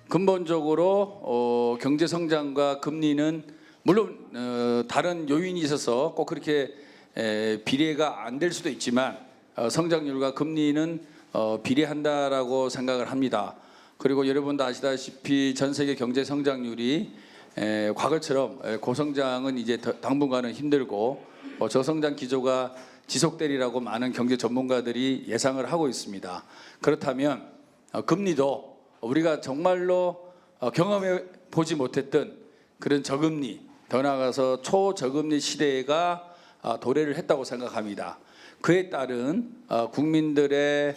근본적으로 경제 성장과 금리는 물론 다른 요인이 있어서 꼭 그렇게 비례가 안 될 수도 있지만 성장률과 금리는 비례한다라고 생각을 합니다. 그리고 여러분도 아시다시피 전 세계 경제 성장률이 과거처럼 고성장은 이제 당분간은 힘들고 저성장 기조가 지속되리라고 많은 경제 전문가들이 예상을 하고 있습니다. 그렇다면 금리도 우리가 정말로 경험해 보지 못했던 그런 저금리, 더 나아가서 초저금리 시대가 도래를 했다고 생각합니다. 그에 따른 국민들의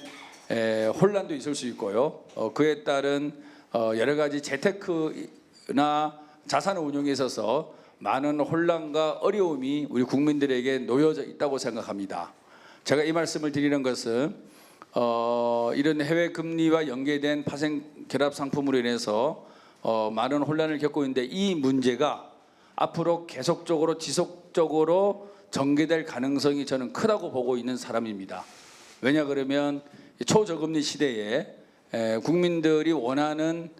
혼란도 있을 수 있고요. 그에 따른 여러 가지 재테크나 자산 운용에 있어서 많은 혼란과 어려움이 우리 국민들에게 놓여져 있다고 생각합니다. 제가 이 말씀을 드리는 것은 이런 해외 금리와 연계된 파생 결합 상품으로 인해서 많은 혼란을 겪고 있는데 이 문제가 앞으로 계속적으로 지속적으로 전개될 가능성이 저는 크다고 보고 있는 사람입니다. 왜냐 그러면 초저금리 시대에 국민들이 원하는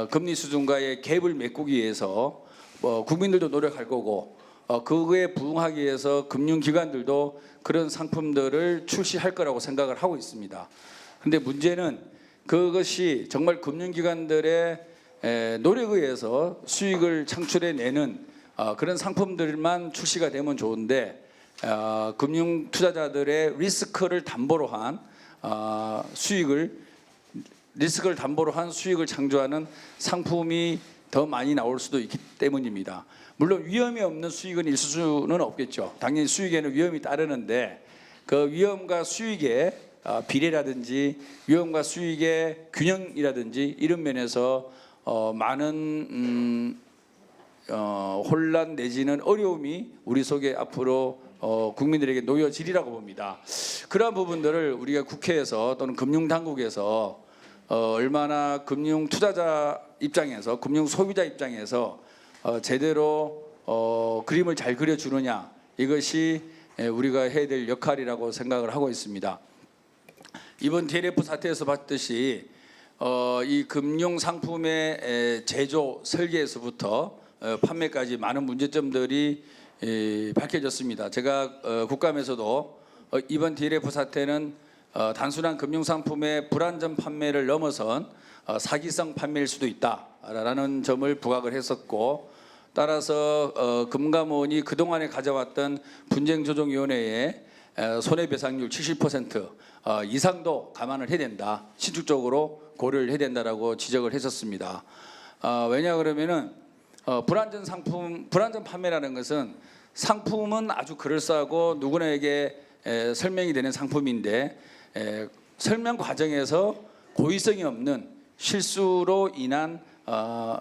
금리 수준과의 갭을 메꾸기 위해서 국민들도 노력할 거고 그거에 부응하기 위해서 금융기관들도 그런 상품들을 출시할 거라고 생각을 하고 있습니다. 그런데 문제는 그것이 정말 금융기관들의 노력에 의해서 수익을 창출해내는 그런 상품들만 출시가 되면 좋은데 금융투자자들의 리스크를 담보로 한 리스크를 담보로 한 수익을 창조하는 상품이 더 많이 나올 수도 있기 때문입니다. 물론 위험이 없는 수익은 있을 수는 없겠죠. 당연히 수익에는 위험이 따르는데 그 위험과 수익의 비례라든지 위험과 수익의 균형이라든지 이런 면에서 많은 혼란 내지는 어려움이 우리 속에 앞으로 국민들에게 놓여지리라고 봅니다. 그러한 부분들을 우리가 국회에서 또는 금융당국에서 얼마나 금융 투자자 입장에서 금융 소비자 입장에서 제대로 그림을 잘 그려주느냐 이것이 우리가 해야 될 역할이라고 생각을 하고 있습니다. 이번 DLF 사태에서 봤듯이 이 금융 상품의 제조 설계에서부터 판매까지 많은 문제점들이 밝혀졌습니다. 제가 국감에서도 이번 DLF 사태는 단순한 금융상품의 불안전 판매를 넘어선 사기성 판매일 수도 있다라는 점을 부각을 했었고 따라서 금감원이 그동안에 가져왔던 분쟁조정위원회의 손해배상률 70% 이상도 감안을 해야 된다. 신축적으로 고려를 해야 된다라고 지적을 했었습니다. 왜냐 그러면은 불안전 판매라는 것은 상품은 아주 그럴싸하고 누구나에게 설명이 되는 상품인데 설명 과정에서 고의성이 없는 실수로 인한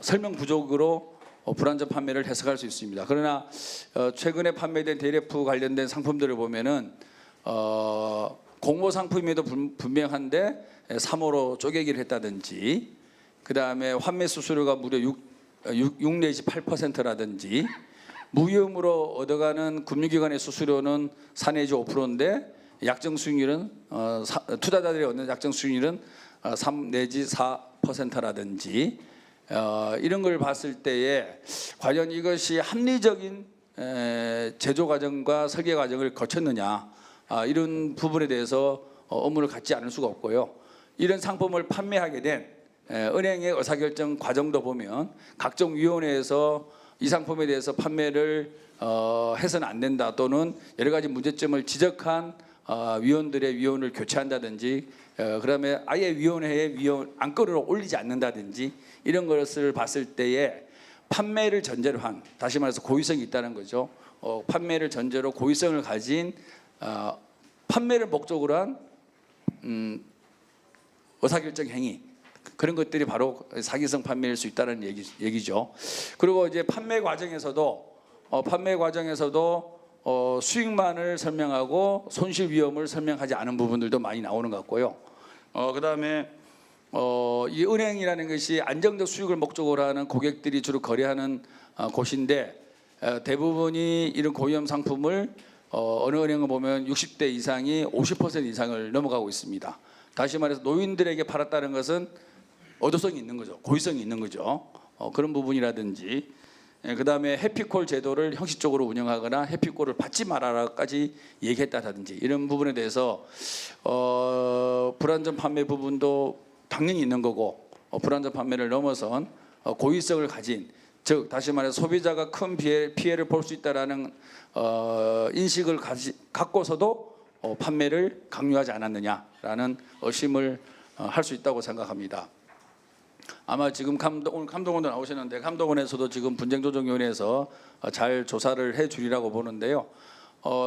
설명 부족으로 불안전 판매를 해석할 수 있습니다. 그러나 최근에 판매된 DLF 관련된 상품들을 보면은 공모 상품임에도 분명한데 3호로 쪼개기를 했다든지 그 다음에 환매 수수료가 무려 6 내지 8%라든지 무위험으로 얻어가는 금융기관의 수수료는 4 내지 5%인데 약정 수익률은 투자자들이 얻는 약정 수익률은 3 내지 4%라든지 이런 걸 봤을 때에 과연 이것이 합리적인 제조 과정과 설계 과정을 거쳤느냐 이런 부분에 대해서 의문을 갖지 않을 수가 없고요. 이런 상품을 판매하게 된 은행의 의사결정 과정도 보면 각종 위원회에서 이 상품에 대해서 판매를 해서는 안 된다 또는 여러 가지 문제점을 지적한 위원들의 위원을 교체한다든지 그다음에 아예 위원회에 안건으로 올리지 않는다든지 이런 것을 봤을 때에 판매를 전제로 한 다시 말해서 고의성이 있다는 거죠. 판매를 전제로 고의성을 가진 판매를 목적으로 한 의사결정 행위 그런 것들이 바로 사기성 판매일 수 있다는 얘기죠. 그리고 이제 판매 과정에서도 수익만을 설명하고 손실 위험을 설명하지 않은 부분들도 많이 나오는 것 같고요. 그다음에 이 은행이라는 것이 안정적 수익을 목적으로 하는 고객들이 주로 거래하는 곳인데 대부분이 이런 고위험 상품을 어느 은행을 보면 60대 이상이 50% 이상을 넘어가고 있습니다. 다시 말해서 노인들에게 팔았다는 것은 어도성이 있는 거죠. 고의성이 있는 거죠. 그런 부분이라든지 그다음에 해피콜 제도를 형식적으로 운영하거나 해피콜을 받지 말아라까지 얘기했다든지 이런 부분에 대해서 불안전 판매 부분도 당연히 있는 거고 불안전 판매를 넘어선 고의성을 가진 즉 다시 말해서 소비자가 큰 피해를 볼 수 있다라는 인식을 갖고서도 판매를 강요하지 않았느냐라는 의심을 할 수 있다고 생각합니다. 아마 지금 오늘 감독원도 나오셨는데 감독원에서도 지금 분쟁조정위원회에서 잘 조사를 해주리라고 보는데요.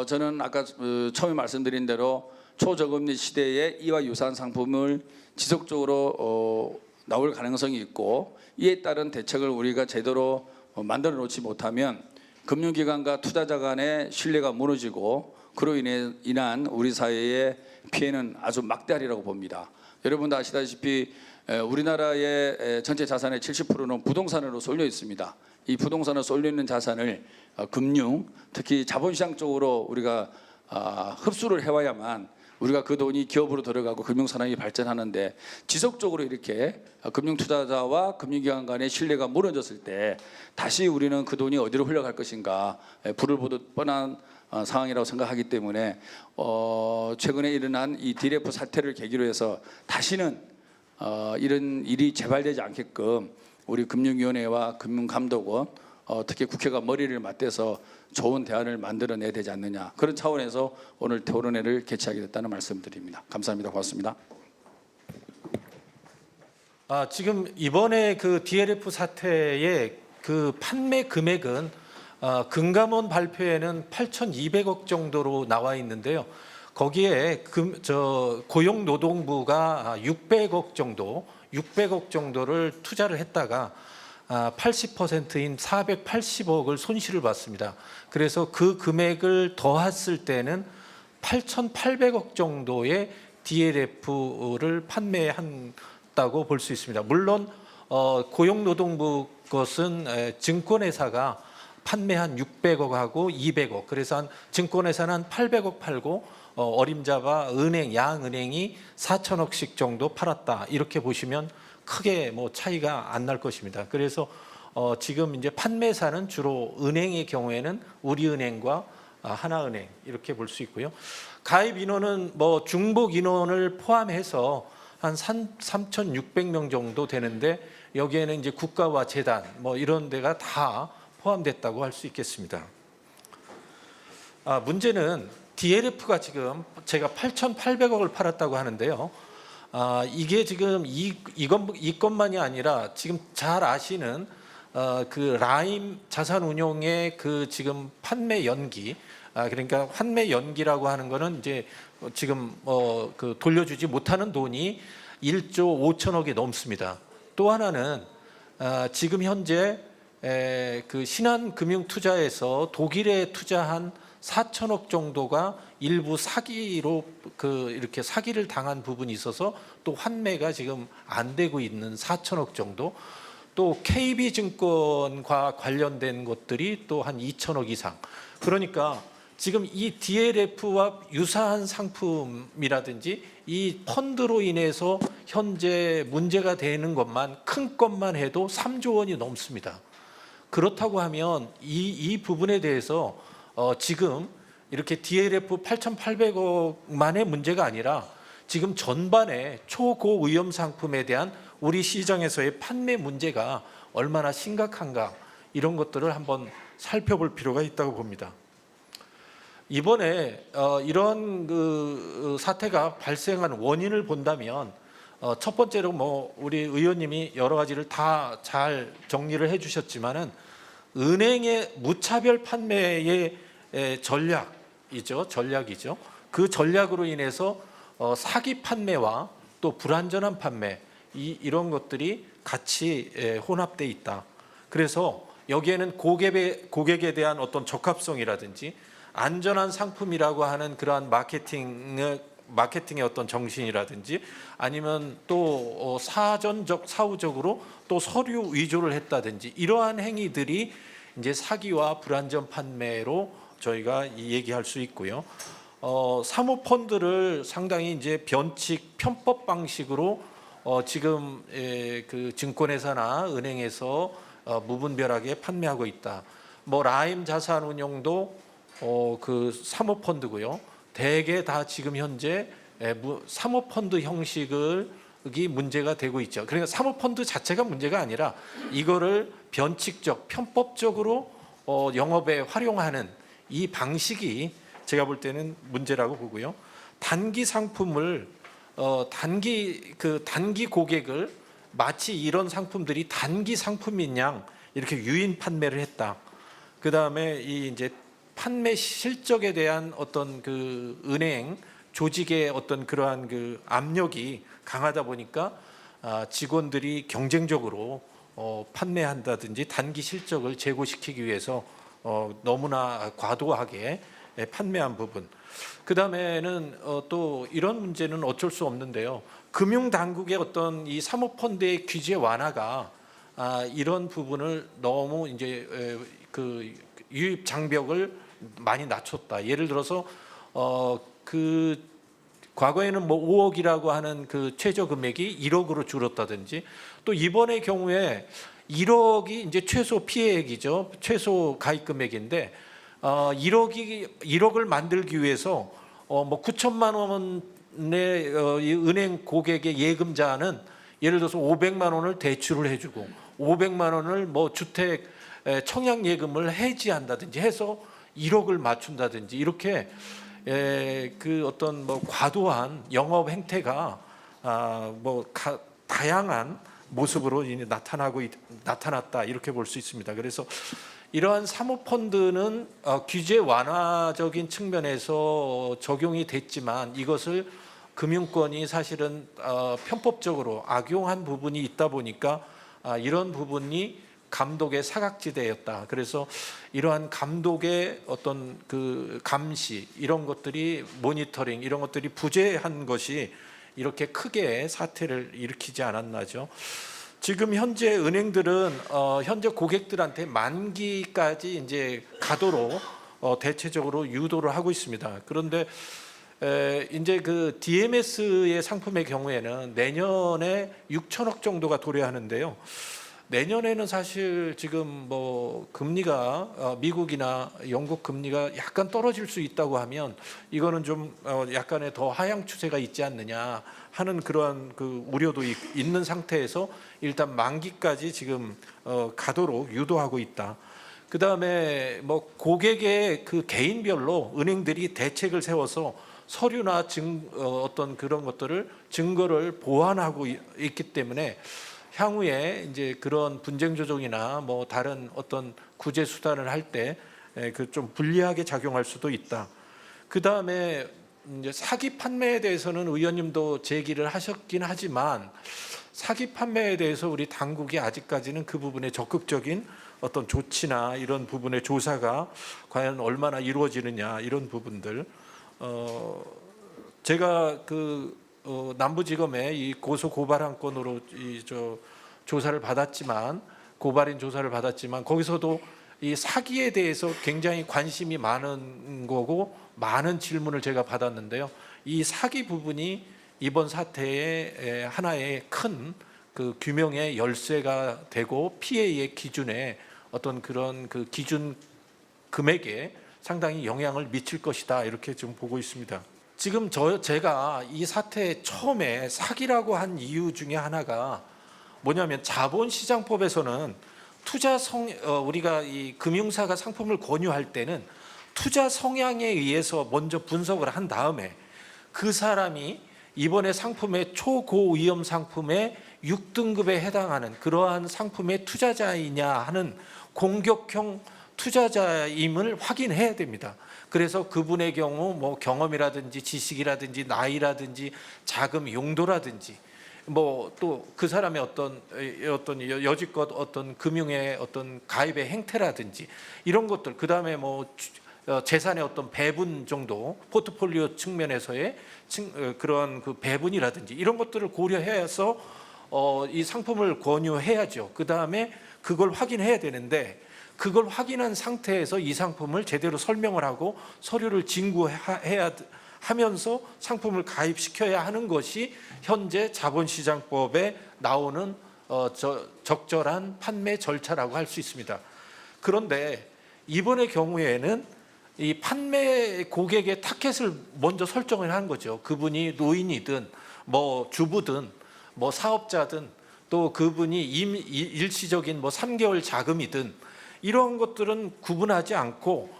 저는 아까 처음에 말씀드린 대로 초저금리 시대에 이와 유사한 상품을 지속적으로 나올 가능성이 있고 이에 따른 대책을 우리가 제대로 만들어 놓지 못하면 금융기관과 투자자 간의 신뢰가 무너지고 그로 인한 우리 사회의 피해는 아주 막대하리라고 봅니다. 여러분도 아시다시피 우리나라의 전체 자산의 70%는 부동산으로 쏠려 있습니다. 이 부동산으로 쏠려 있는 자산을 금융, 특히 자본시장 쪽으로 우리가 흡수를 해와야만 우리가 그 돈이 기업으로 들어가고 금융산업이 발전하는데 지속적으로 이렇게 금융투자자와 금융기관 간의 신뢰가 무너졌을 때 다시 우리는 그 돈이 어디로 흘러갈 것인가 불을 보듯 뻔한 상황이라고 생각하기 때문에 최근에 일어난 이 디레프 사태를 계기로 해서 다시는 이런 일이 재발되지 않게끔 우리 금융위원회와 금융감독원 특히 국회가 머리를 맞대서 좋은 대안을 만들어내야 되지 않느냐 그런 차원에서 오늘 토론회를 개최하게 됐다는 말씀드립니다. 감사합니다. 고맙습니다. 지금 이번에 그 DLF 사태의 그 판매 금액은 금감원 발표에는 8,200억 정도로 나와 있는데요. 거기에 고용노동부가 600억 정도를 투자를 했다가 80%인 480억을 손실을 봤습니다. 그래서 그 금액을 더했을 때는 8,800억 정도의 DLF를 판매한다고 볼 수 있습니다. 물론 고용노동부 것은 증권회사가 판매한 600억하고 200억, 그래서 한 증권회사는 한 800억 팔고 어림잡아 양은행이 4천억씩 정도 팔았다 이렇게 보시면 크게 뭐 차이가 안 날 것입니다. 그래서 지금 이제 판매사는 주로 은행의 경우에는 우리은행과 하나은행 이렇게 볼 수 있고요. 가입 인원은 뭐 중복 인원을 포함해서 한 3,600명 정도 되는데 여기에는 이제 국가와 재단 뭐 이런 데가 다 포함됐다고 할 수 있겠습니다. 문제는 DLF가 지금 제가 8,800억을 팔았다고 하는데요. 이게 지금 이것만이 아니라 지금 잘 아시는 그 라임 자산운용의 그 지금 판매 연기, 그러니까 환매 연기라고 하는 거는 이제 지금 그 돌려주지 못하는 돈이 1조 5천억이 넘습니다. 또 하나는 지금 현재 그 신한금융투자에서 독일에 투자한 4천억 정도가 일부 사기로 이렇게 사기를 당한 부분이 있어서 또 환매가 지금 안 되고 있는 4천억 정도, 또 KB증권과 관련된 것들이 또 한 2천억 이상. 그러니까 지금 이 DLF와 유사한 상품이라든지 이 펀드로 인해서 현재 문제가 되는 것만 큰 것만 해도 3조 원이 넘습니다. 그렇다고 하면 이 부분에 대해서 지금 이렇게 DLF 8,800억만의 문제가 아니라 지금 전반에 초고위험 상품에 대한 우리 시장에서의 판매 문제가 얼마나 심각한가 이런 것들을 한번 살펴볼 필요가 있다고 봅니다. 이번에 이런 그 사태가 발생한 원인을 본다면 첫 번째로 뭐 우리 의원님이 여러 가지를 다 잘 정리를 해주셨지만은 은행의 무차별 판매의 전략이죠. 그 전략으로 인해서 사기 판매와 또 불안전한 판매 이런 것들이 같이 혼합돼 있다. 그래서 여기에는 고객에 대한 어떤 적합성이라든지 안전한 상품이라고 하는 그러한 마케팅의 어떤 정신이라든지 아니면 또 사후적으로 또 서류 위조를 했다든지 이러한 행위들이 이제 사기와 불안전 판매로 저희가 얘기할 수 있고요. 사모펀드를 상당히 이제 변칙 편법 방식으로 지금 그 증권회사나 은행에서 무분별하게 판매하고 있다. 뭐 라임 자산운용도 그 사모펀드고요. 대개 다 지금 현재 사모펀드 형식이 문제가 되고 있죠. 그러니까 사모펀드 자체가 문제가 아니라 이거를 변칙적, 편법적으로 영업에 활용하는 이 방식이 제가 볼 때는 문제라고 보고요. 단기 상품을 단기 고객을 마치 이런 상품들이 단기 상품인 양 이렇게 유인 판매를 했다. 그 다음에 이 이제 판매 실적에 대한 어떤 그 은행 조직의 어떤 그러한 그 압력이 강하다 보니까 직원들이 경쟁적으로 판매한다든지 단기 실적을 제고시키기 위해서 너무나 과도하게 판매한 부분. 그 다음에는 또 이런 문제는 어쩔 수 없는데요. 금융당국의 어떤 이 사모펀드의 규제 완화가 이런 부분을 너무 이제 그 유입 장벽을 많이 낮췄다. 예를 들어서 그 과거에는 뭐 5억이라고 하는 그 최저 금액이 1억으로 줄었다든지 또 이번의 경우에 1억이 이제 최소 피해액이죠. 최소 가입 금액인데 1억을 만들기 위해서 뭐 9천만 원의 이 은행 고객의 예금자는 예를 들어서 500만 원을 대출을 해주고 500만 원을 뭐 주택 청약 예금을 해지한다든지 해서 1억을 맞춘다든지 이렇게 그 어떤 뭐 과도한 영업 행태가 다양한 모습으로 나타났다 이렇게 볼 수 있습니다. 그래서 이러한 사모펀드는 규제 완화적인 측면에서 적용이 됐지만 이것을 금융권이 사실은 편법적으로 악용한 부분이 있다 보니까 이런 부분이 감독의 사각지대였다. 그래서 이러한 감독의 어떤 그 감시 이런 것들이 모니터링 이런 것들이 부재한 것이 이렇게 크게 사태를 일으키지 않았나죠. 지금 현재 은행들은 현재 고객들한테 만기까지 이제 가도록 대체적으로 유도를 하고 있습니다. 그런데 이제 그 DMS의 상품의 경우에는 내년에 6천억 정도가 도래하는데요. 내년에는 사실 지금 뭐 금리가 미국이나 영국 금리가 약간 떨어질 수 있다고 하면 이거는 좀 약간의 더 하향 추세가 있지 않느냐 하는 그러한 그 우려도 있는 상태에서 일단 만기까지 지금 가도록 유도하고 있다. 그 다음에 뭐 고객의 그 개인별로 은행들이 대책을 세워서 서류나 어떤 그런 것들을 증거를 보완하고 있기 때문에 향후에 이제 그런 분쟁 조정이나 뭐 다른 어떤 구제 수단을 할 때 그 좀 불리하게 작용할 수도 있다. 그 다음에 이제 사기 판매에 대해서는 의원님도 제기를 하셨긴 하지만 사기 판매에 대해서 우리 당국이 아직까지는 그 부분에 적극적인 어떤 조치나 이런 부분의 조사가 과연 얼마나 이루어지느냐 이런 부분들 제가 남부지검에 이 고소 고발한 건으로 조사를 받았지만 고발인 조사를 받았지만 거기서도 이 사기에 대해서 굉장히 관심이 많은 거고 많은 질문을 제가 받았는데요. 이 사기 부분이 이번 사태의 하나의 큰 그 규명의 열쇠가 되고 피해의 기준에 어떤 그런 그 기준 금액에 상당히 영향을 미칠 것이다 이렇게 좀 보고 있습니다. 지금 제가 이 사태 처음에 사기라고 한 이유 중에 하나가 뭐냐면 자본시장법에서는 우리가 이 금융사가 상품을 권유할 때는 투자 성향에 의해서 먼저 분석을 한 다음에 그 사람이 이번에 상품의 초고위험 상품의 6등급에 해당하는 그러한 상품의 투자자이냐 하는 공격형 투자자임을 확인해야 됩니다. 그래서 그분의 경우 뭐 경험이라든지 지식이라든지 나이라든지 자금 용도라든지 뭐 또 그 사람의 어떤 여지껏 어떤 금융의 어떤 가입의 행태라든지 이런 것들 그다음에 뭐 재산의 어떤 배분 정도 포트폴리오 측면에서의 그런 그 배분이라든지 이런 것들을 고려해서 이 상품을 권유해야죠. 그다음에 그걸 확인해야 되는데 그걸 확인한 상태에서 이 상품을 제대로 설명을 하고 서류를 진구해야 하면서 상품을 가입시켜야 하는 것이 현재 자본시장법에 나오는 적절한 판매 절차라고 할 수 있습니다. 그런데 이번의 경우에는 이 판매 고객의 타겟을 먼저 설정을 한 거죠. 그분이 노인이든 뭐 주부든 뭐 사업자든 또 그분이 일시적인 뭐 3개월 자금이든 이런 것들은 구분하지 않고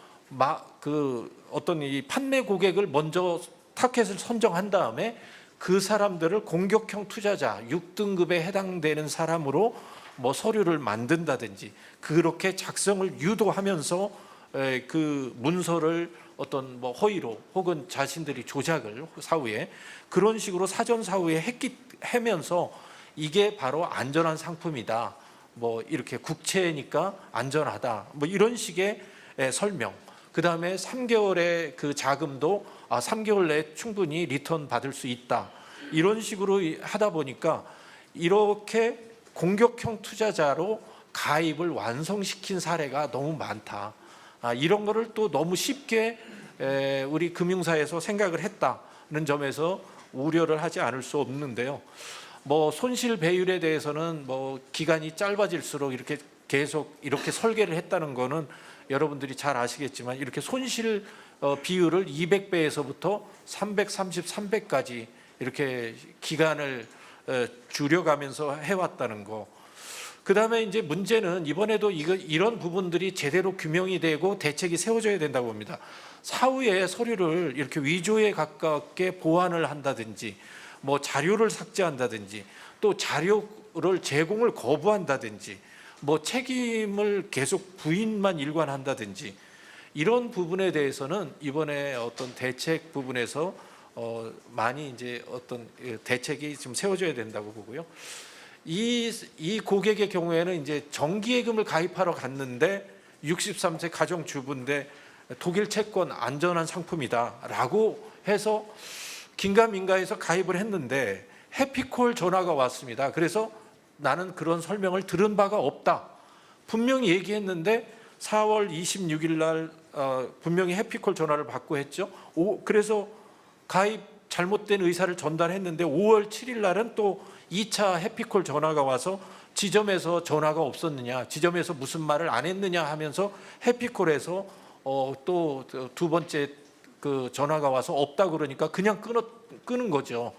어떤 이 판매 고객을 먼저 타겟을 선정한 다음에 그 사람들을 공격형 투자자 6등급에 해당되는 사람으로 뭐 서류를 만든다든지 그렇게 작성을 유도하면서 그 문서를 어떤 뭐 허위로 혹은 자신들이 조작을 사후에 그런 식으로 사전 사후에 해면서 이게 바로 안전한 상품이다. 뭐 이렇게 국채니까 안전하다. 뭐 이런 식의 설명. 그다음에 3개월의 그 자금도 3개월 내에 충분히 리턴 받을 수 있다. 이런 식으로 하다 보니까 이렇게 공격형 투자자로 가입을 완성시킨 사례가 너무 많다. 이런 거를 또 너무 쉽게 우리 금융사에서 생각을 했다는 점에서 우려를 하지 않을 수 없는데요. 뭐 손실 배율에 대해서는 뭐 기간이 짧아질수록 이렇게 계속 이렇게 설계를 했다는 거는 여러분들이 잘 아시겠지만 이렇게 손실 비율을 200배에서부터 330, 300까지 이렇게 기간을 줄여가면서 해왔다는 거. 그다음에 이제 문제는 이번에도 이런 부분들이 제대로 규명이 되고 대책이 세워져야 된다고 봅니다. 사후에 서류를 이렇게 위조에 가깝게 보완을 한다든지 뭐 자료를 삭제한다든지 또 자료를 제공을 거부한다든지 뭐 책임을 계속 부인만 일관한다든지 이런 부분에 대해서는 이번에 어떤 대책 부분에서 많이 이제 어떤 대책이 좀 세워져야 된다고 보고요. 이 고객의 경우에는 이제 정기예금을 가입하러 갔는데 63세 가정주부인데 독일 채권 안전한 상품이다라고 해서 긴가민가해서 가입을 했는데 해피콜 전화가 왔습니다. 그래서 나는 그런 설명을 들은 바가 없다. 분명히 얘기했는데 4월 26일 날 분명히 해피콜 전화를 받고 했죠. 그래서 가입 잘못된 의사를 전달했는데 5월 7일 날은 또 2차 해피콜 전화가 와서 지점에서 전화가 없었느냐, 지점에서 무슨 말을 안 했느냐 하면서 해피콜에서 또 두 번째 그 전화가 와서 없다 그러니까 그냥 끊은 거죠.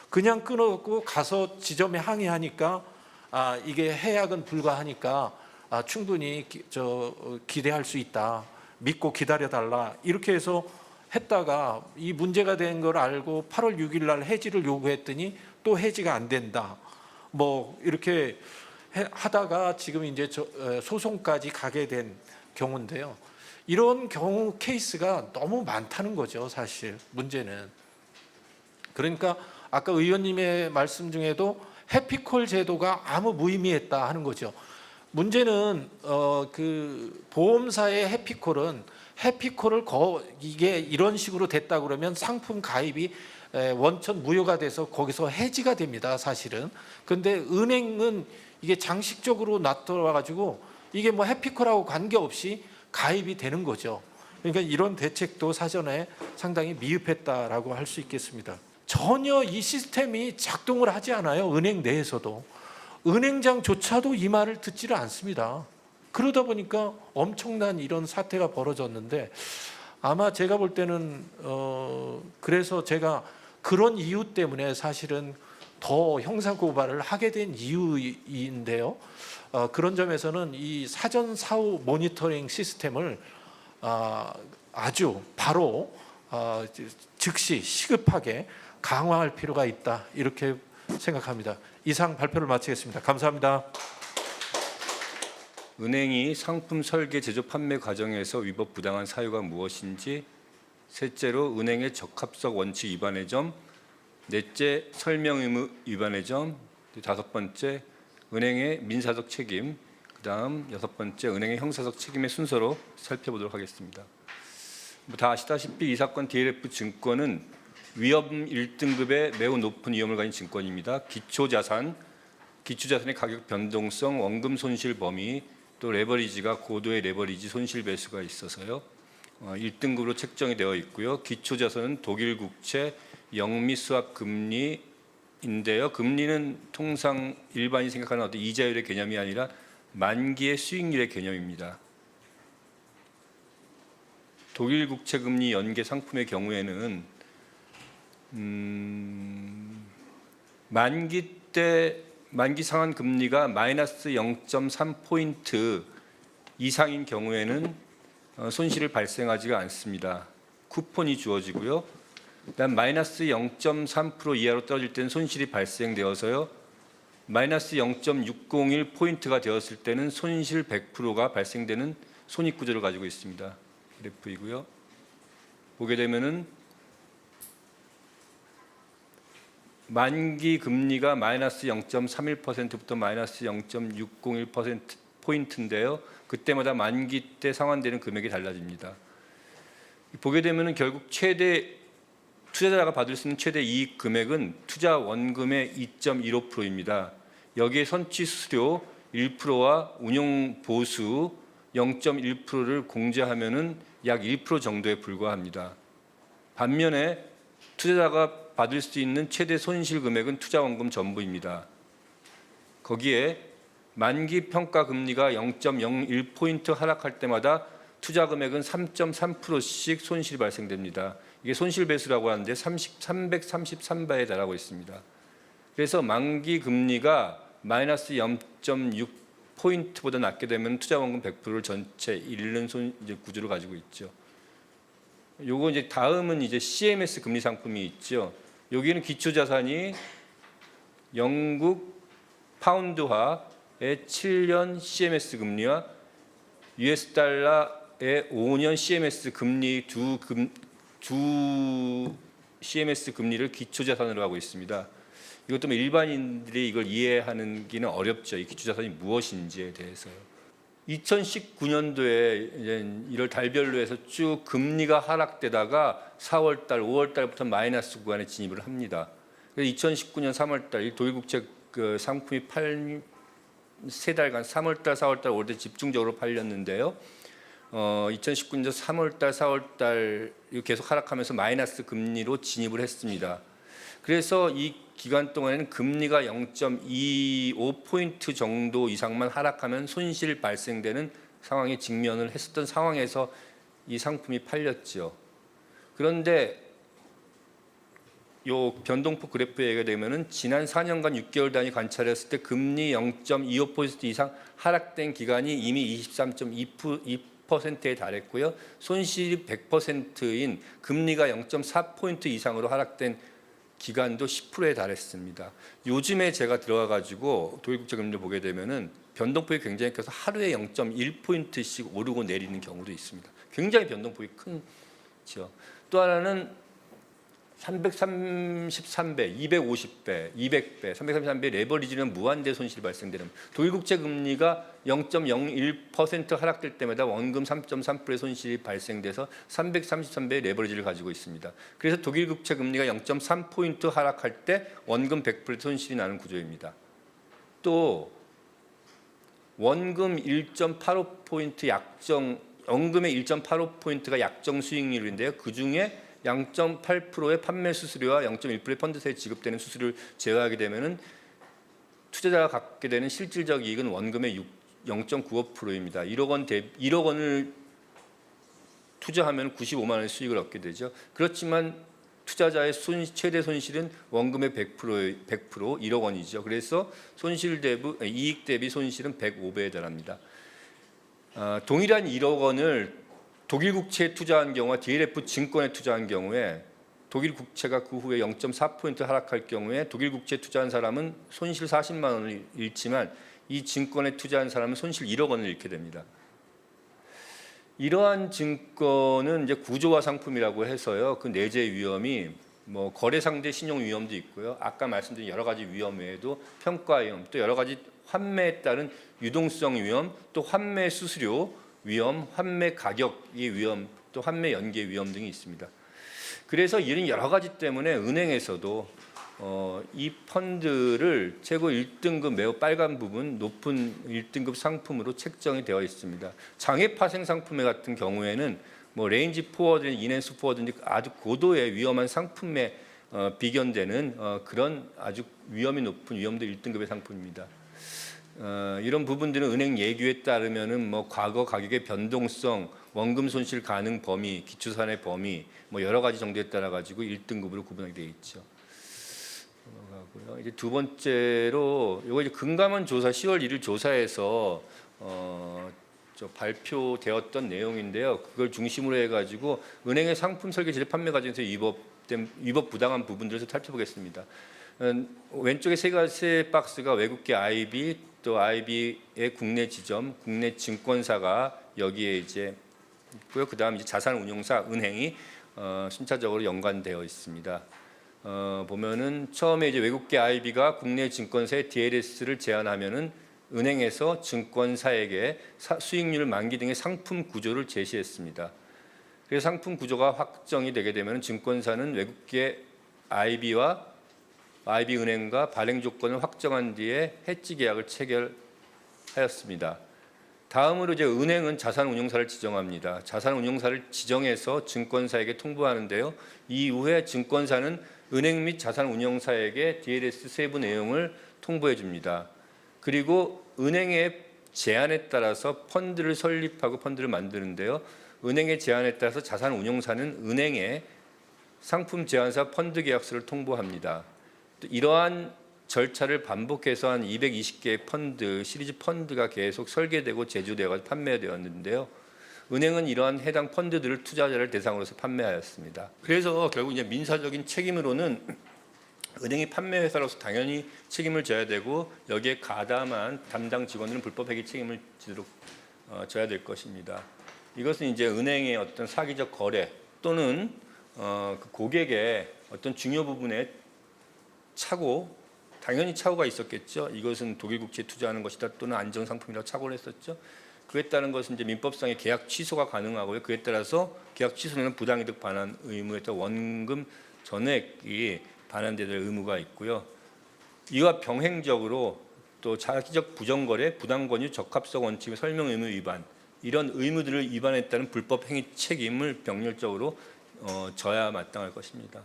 그냥 끊었고 가서 지점에 항의하니까 이게 해약은 불가하니까 충분히 기대할 수 있다. 믿고 기다려달라. 이렇게 해서 했다가 이 문제가 된 걸 알고 8월 6일 날 해지를 요구했더니 또 해지가 안 된다. 뭐 이렇게 하다가 지금 이제 소송까지 가게 된 경우인데요. 이런 경우 케이스가 너무 많다는 거죠, 사실 문제는. 그러니까 아까 의원님의 말씀 중에도 해피콜 제도가 아무 무의미했다 하는 거죠. 문제는 그 보험사의 해피콜은 해피콜을 이게 이런 식으로 됐다 그러면 상품 가입이 원천 무효가 돼서 거기서 해지가 됩니다, 사실은. 근데 은행은 이게 장식적으로 놔둬 가지고 이게 뭐 해피콜하고 관계없이 가입이 되는 거죠. 그러니까 이런 대책도 사전에 상당히 미흡했다라고 할 수 있겠습니다. 전혀 이 시스템이 작동을 하지 않아요. 은행 내에서도. 은행장조차도 이 말을 듣지를 않습니다. 그러다 보니까 엄청난 이런 사태가 벌어졌는데 아마 제가 볼 때는 그래서 제가 그런 이유 때문에 사실은 더 형사고발을 하게 된 이유인데요. 그런 점에서는 이 사전 사후 모니터링 시스템을 아주 바로 즉시 시급하게 강화할 필요가 있다 이렇게 생각합니다. 이상 발표를 마치겠습니다. 감사합니다. 은행이 상품 설계, 제조, 판매 과정에서 위법 부당한 사유가 무엇인지, 셋째로 은행의 적합성 원칙 위반의 점, 넷째 설명 의무 위반의 점, 다섯 번째 은행의 민사적 책임, 그다음 여섯 번째 은행의 형사적 책임의 순서로 살펴보도록 하겠습니다. 다 아시다시피 이 사건 DLF 증권은 위험 1등급의 매우 높은 위험을 가진 증권입니다. 기초자산의 가격 변동성, 원금 손실 범위, 또 레버리지가 고도의 레버리지 손실 배수가 있어서요. 1등급으로 책정이 되어 있고요. 기초자산은 독일 국채, 영미 수학 금리인데요. 금리는 통상 일반이 생각하는 어떤 이자율의 개념이 아니라 만기의 수익률의 개념입니다. 독일 국채 금리 연계 상품의 경우에는 만기 상환 금리가 마이너스 0.3포인트 이상인 경우에는 손실을 발생하지가 않습니다. 쿠폰이 주어지고요. 그다음 마이너스 0.3% 이하로 떨어질 때는 손실이 발생되어서요. 마이너스 0.601포인트가 되었을 때는 손실 100%가 발생되는 손익 구조를 가지고 있습니다. 그래프이고요. 보게 되면은 만기 금리가 마이너스 0.31%부터 마이너스 0.601%포인트인데요. 그때마다 만기 때 상환되는 금액이 달라집니다. 보게 되면은 결국 투자자가 받을 수 있는 최대 이익 금액은 투자 원금의 2.15%입니다. 여기에 선취 수수료 1%와 운용 보수 0.1%를 공제하면은 약 1% 정도에 불과합니다. 반면에 투자자가 받을 수 있는 최대 손실 금액은 투자 원금 전부입니다. 거기에 만기 평가 금리가 0.01포인트 하락할 때마다 투자 금액은 3.3%씩 손실이 발생됩니다. 이게 손실 배수라고 하는데 333배에 달하고 있습니다. 그래서 만기 금리가 마이너스 0.6포인트보다 낮게 되면 투자 원금 100%를 전체 잃는 구조를 가지고 있죠. 요거 이제 다음은 이제 CMS 금리 상품이 있죠. 여기는 기초 자산이 영국 파운드화의 7년 CMS 금리와 US 달러의 5년 CMS 금리 두 CMS 금리를 기초 자산으로 하고 있습니다. 이것도 일반인들이 이걸 이해하기는 어렵죠. 이 기초 자산이 무엇인지에 대해서요. 2019년도에 이제 1월 달별로 해서 쭉 금리가 하락되다가 4월 달, 5월 달부터 마이너스 구간에 진입을 합니다. 그래서 2019년 3월 달 독일 국채 그 상품이 3달간 3월 달, 4월 달, 5월 달 집중적으로 팔렸는데요. 2019년 3월 달, 4월 달 계속 하락하면서 마이너스 금리로 진입을 했습니다. 그래서 이 기간 동안에는 금리가 0.25포인트 정도 이상만 하락하면 손실 발생되는 상황에 직면을 했었던 상황에서 이 상품이 팔렸죠. 그런데 요 변동폭 그래프에 의하게 되면은 지난 4년간 6개월 단위 관찰했을 때 금리 0.25% 이상 하락된 기간이 이미 23.2%에 달했고요. 손실이 100%인 금리가 0.4포인트 이상으로 하락된 기간도 10%에 달했습니다. 요즘에 제가 들어가 가지고 독일 국채 금리를 보게 되면은 변동폭이 굉장히 커서 하루에 0.1포인트씩 오르고 내리는 경우도 있습니다. 굉장히 변동폭이 큰죠. 또 하나는 333배, 250배, 200배, 333배 레버리지는 무한대 손실이 발생되는 독일 국채 금리가 0.01% 하락될 때마다 원금 3.3%의 손실이 발생돼서 333배의 레버리지를 가지고 있습니다. 그래서 독일 국채 금리가 0.3포인트 하락할 때 원금 100%의 손실이 나는 구조입니다. 또 원금 1.85포인트 약정, 원금의 1.85포인트가 약정 수익률인데요. 그중에 0.8%의 판매 수수료와 0.1%의 펀드세에 지급되는 수수료를 제외하게 되면은 투자자가 갖게 되는 실질적 이익은 원금의 0.95%입니다. 1억 원을 투자하면 95만 원의 수익을 얻게 되죠. 그렇지만 투자자의 최대 손실은 원금의 100%, 1억 원이죠. 그래서 이익 대비 손실은 105배에 달합니다. 동일한 1억 원을 독일 국채에 투자한 경우와 DLF 증권에 투자한 경우에 독일 국채가 그 후에 0.4포인트 하락할 경우에 독일 국채에 투자한 사람은 손실 40만 원을 잃지만 이 증권에 투자한 사람은 손실 1억 원을 잃게 됩니다. 이러한 증권은 이제 구조화 상품이라고 해서요. 그 내재 위험이 거래 상대 신용 위험도 있고요. 아까 말씀드린 여러 가지 위험 외에도 평가 위험, 또 여러 가지 환매에 따른 유동성 위험, 또 환매 수수료 위험, 환매 가격의 위험, 또 환매 연계 위험 등이 있습니다. 그래서 이런 여러 가지 때문에 은행에서도 이 펀드를 최고 1등급 매우 빨간 부분 높은 1등급 상품으로 책정이 되어 있습니다. 장외 파생 상품에 같은 경우에는 뭐 레인지 포워드, 인핸스 포워드 아주 고도의 위험한 상품에 비견되는 그런 아주 위험이 높은 위험도 1등급의 상품입니다. 이런 부분들은 은행 예규에 따르면은 뭐 과거 가격의 변동성, 원금 손실 가능 범위, 기초산의 범위 뭐 여러 가지 정도에 따라 가지고 1등급으로 구분하게 되어 있죠. 넘어가고요. 이제 두 번째로 이거 이제 금감원 조사 10월 1일 조사에서 발표되었던 내용인데요. 그걸 중심으로 해가지고 은행의 상품 설계 제조 판매 과정에서 위법 부당한 부분들을 살펴보겠습니다. 왼쪽에 세 박스가 외국계 IB 또 IB의 국내 지점, 국내 증권사가 여기에 이제 있고요. 그다음 이제 자산운용사 은행이 순차적으로 연관되어 있습니다. 보면은 처음에 이제 외국계 IB가 국내 증권사의 DLS를 제안하면은 은행에서 증권사에게 수익률 만기 등의 상품 구조를 제시했습니다. 그래서 상품 구조가 확정이 되게 되면 증권사는 외국계 IB와 IB 은행과 발행 조건을 확정한 뒤에 해지 계약을 체결하였습니다. 다음으로 이제 은행은 자산운용사를 지정합니다. 자산운용사를 지정해서 증권사에게 통보하는데요. 이후에 증권사는 은행 및 자산운용사에게 DLS 세부 내용을 통보해 줍니다. 그리고 은행의 제안에 따라서 펀드를 설립하고 펀드를 만드는데요. 은행의 제안에 따라서 자산운용사는 은행에 상품 제안사 펀드 계약서를 통보합니다. 이러한 절차를 반복해서 한 220개의 펀드, 시리즈 펀드가 계속 설계되고 제조되어 판매되었는데요. 은행은 이러한 해당 펀드들을 투자자를 대상으로서 판매하였습니다. 그래서 결국 이제 민사적인 책임으로는 은행이 판매회사로서 당연히 책임을 져야 되고 여기에 가담한 담당 직원들은 불법 회계 책임을 지도록 져야 될 것입니다. 이것은 이제 은행의 어떤 사기적 거래 또는 그 고객의 어떤 중요 부분에 당연히 착오가 있었겠죠. 이것은 독일 국채에 투자하는 것이다 또는 안정상품이라고 착오를 했었죠. 그에 따른 것은 이제 민법상의 계약 취소가 가능하고요. 그에 따라서 계약 취소는 부당이득 반환 의무에 따라 원금 전액이 반환될 의무가 있고요. 이와 병행적으로 또 자기적 부정거래, 부당권유, 적합성 원칙의 설명 의무 위반 이런 의무들을 위반했다는 불법 행위 책임을 병렬적으로 져야 마땅할 것입니다.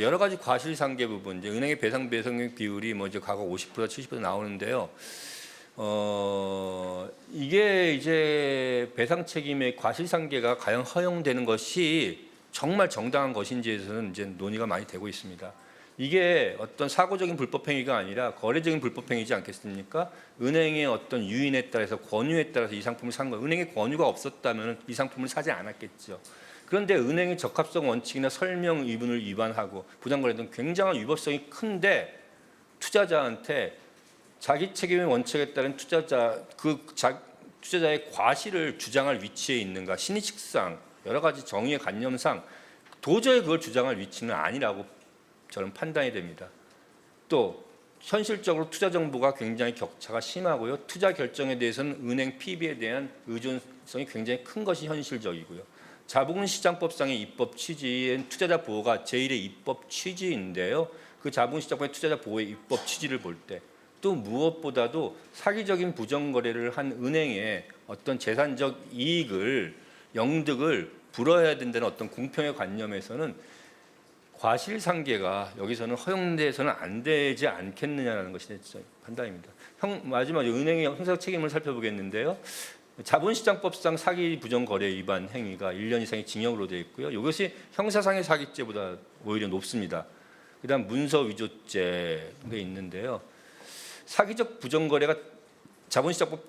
여러 가지 과실상계 부분, 이제 은행의 배상 비율이 뭐 이제 과거 50% 70% 나오는데요. 이게 이제 배상 책임의 과실상계가 과연 허용되는 것이 정말 정당한 것인지에 대해서는 이제 논의가 많이 되고 있습니다. 이게 어떤 사고적인 불법 행위가 아니라 거래적인 불법 행위지 않겠습니까? 은행의 어떤 유인에 따라서 권유에 따라서 이 상품을 산 거예요. 은행의 권유가 없었다면 이 상품을 사지 않았겠죠. 그런데 은행의 적합성 원칙이나 설명 의무를 위반하고 부당거래 등 굉장한 위법성이 큰데 투자자한테 자기 책임의 원칙에 따른 투자자의 과실을 주장할 위치에 있는가 신의식상 여러 가지 정의의 관념상 도저히 그걸 주장할 위치는 아니라고 저는 판단이 됩니다. 또 현실적으로 투자 정보가 굉장히 격차가 심하고요. 투자 결정에 대해서는 은행 PB에 대한 의존성이 굉장히 큰 것이 현실적이고요. 자본시장법상의 입법 취지인 투자자 보호가 제1의 입법 취지인데요. 그 자본시장법의 투자자 보호의 입법 취지를 볼 때 또 무엇보다도 사기적인 부정거래를 한 은행의 어떤 재산적 이익을 영득을 불어야 된다는 어떤 공평의 관념에서는 과실상계가 여기서는 허용돼서는 안 되지 않겠느냐라는 것이 제 판단입니다. 마지막으로 은행의 형사적 책임을 살펴보겠는데요. 자본시장법상 사기 부정거래 위반 행위가 1년 이상의 징역으로 되어 있고요. 이것이 형사상의 사기죄보다 오히려 높습니다. 그다음 문서 위조죄가 있는데요. 사기적 부정거래가 자본시장법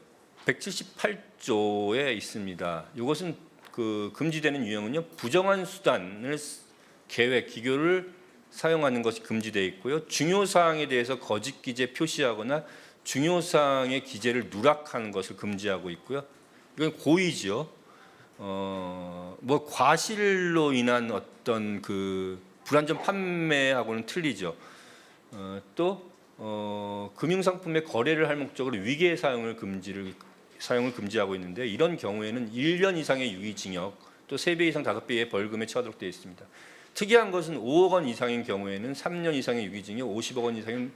178조에 있습니다. 이것은 그 금지되는 유형은요. 부정한 수단을 계획, 기교를 사용하는 것이 금지되어 있고요. 중요 사항에 대해서 거짓 기재 표시하거나 중요 사항의 기재를 누락하는 것을 금지하고 있고요. 이건 고의죠. 뭐 과실로 인한 어떤 그 불안전 판매하고는 틀리죠. 또 금융상품의 거래를 할 목적으로 위계 사용을 금지하고 있는데 이런 경우에는 1년 이상의 유기징역 또 3배 이상 5배의 벌금에 처하도록 되어 있습니다. 특이한 것은 5억 원 이상인 경우에는 3년 이상의 유기징역, 50억 원 이상인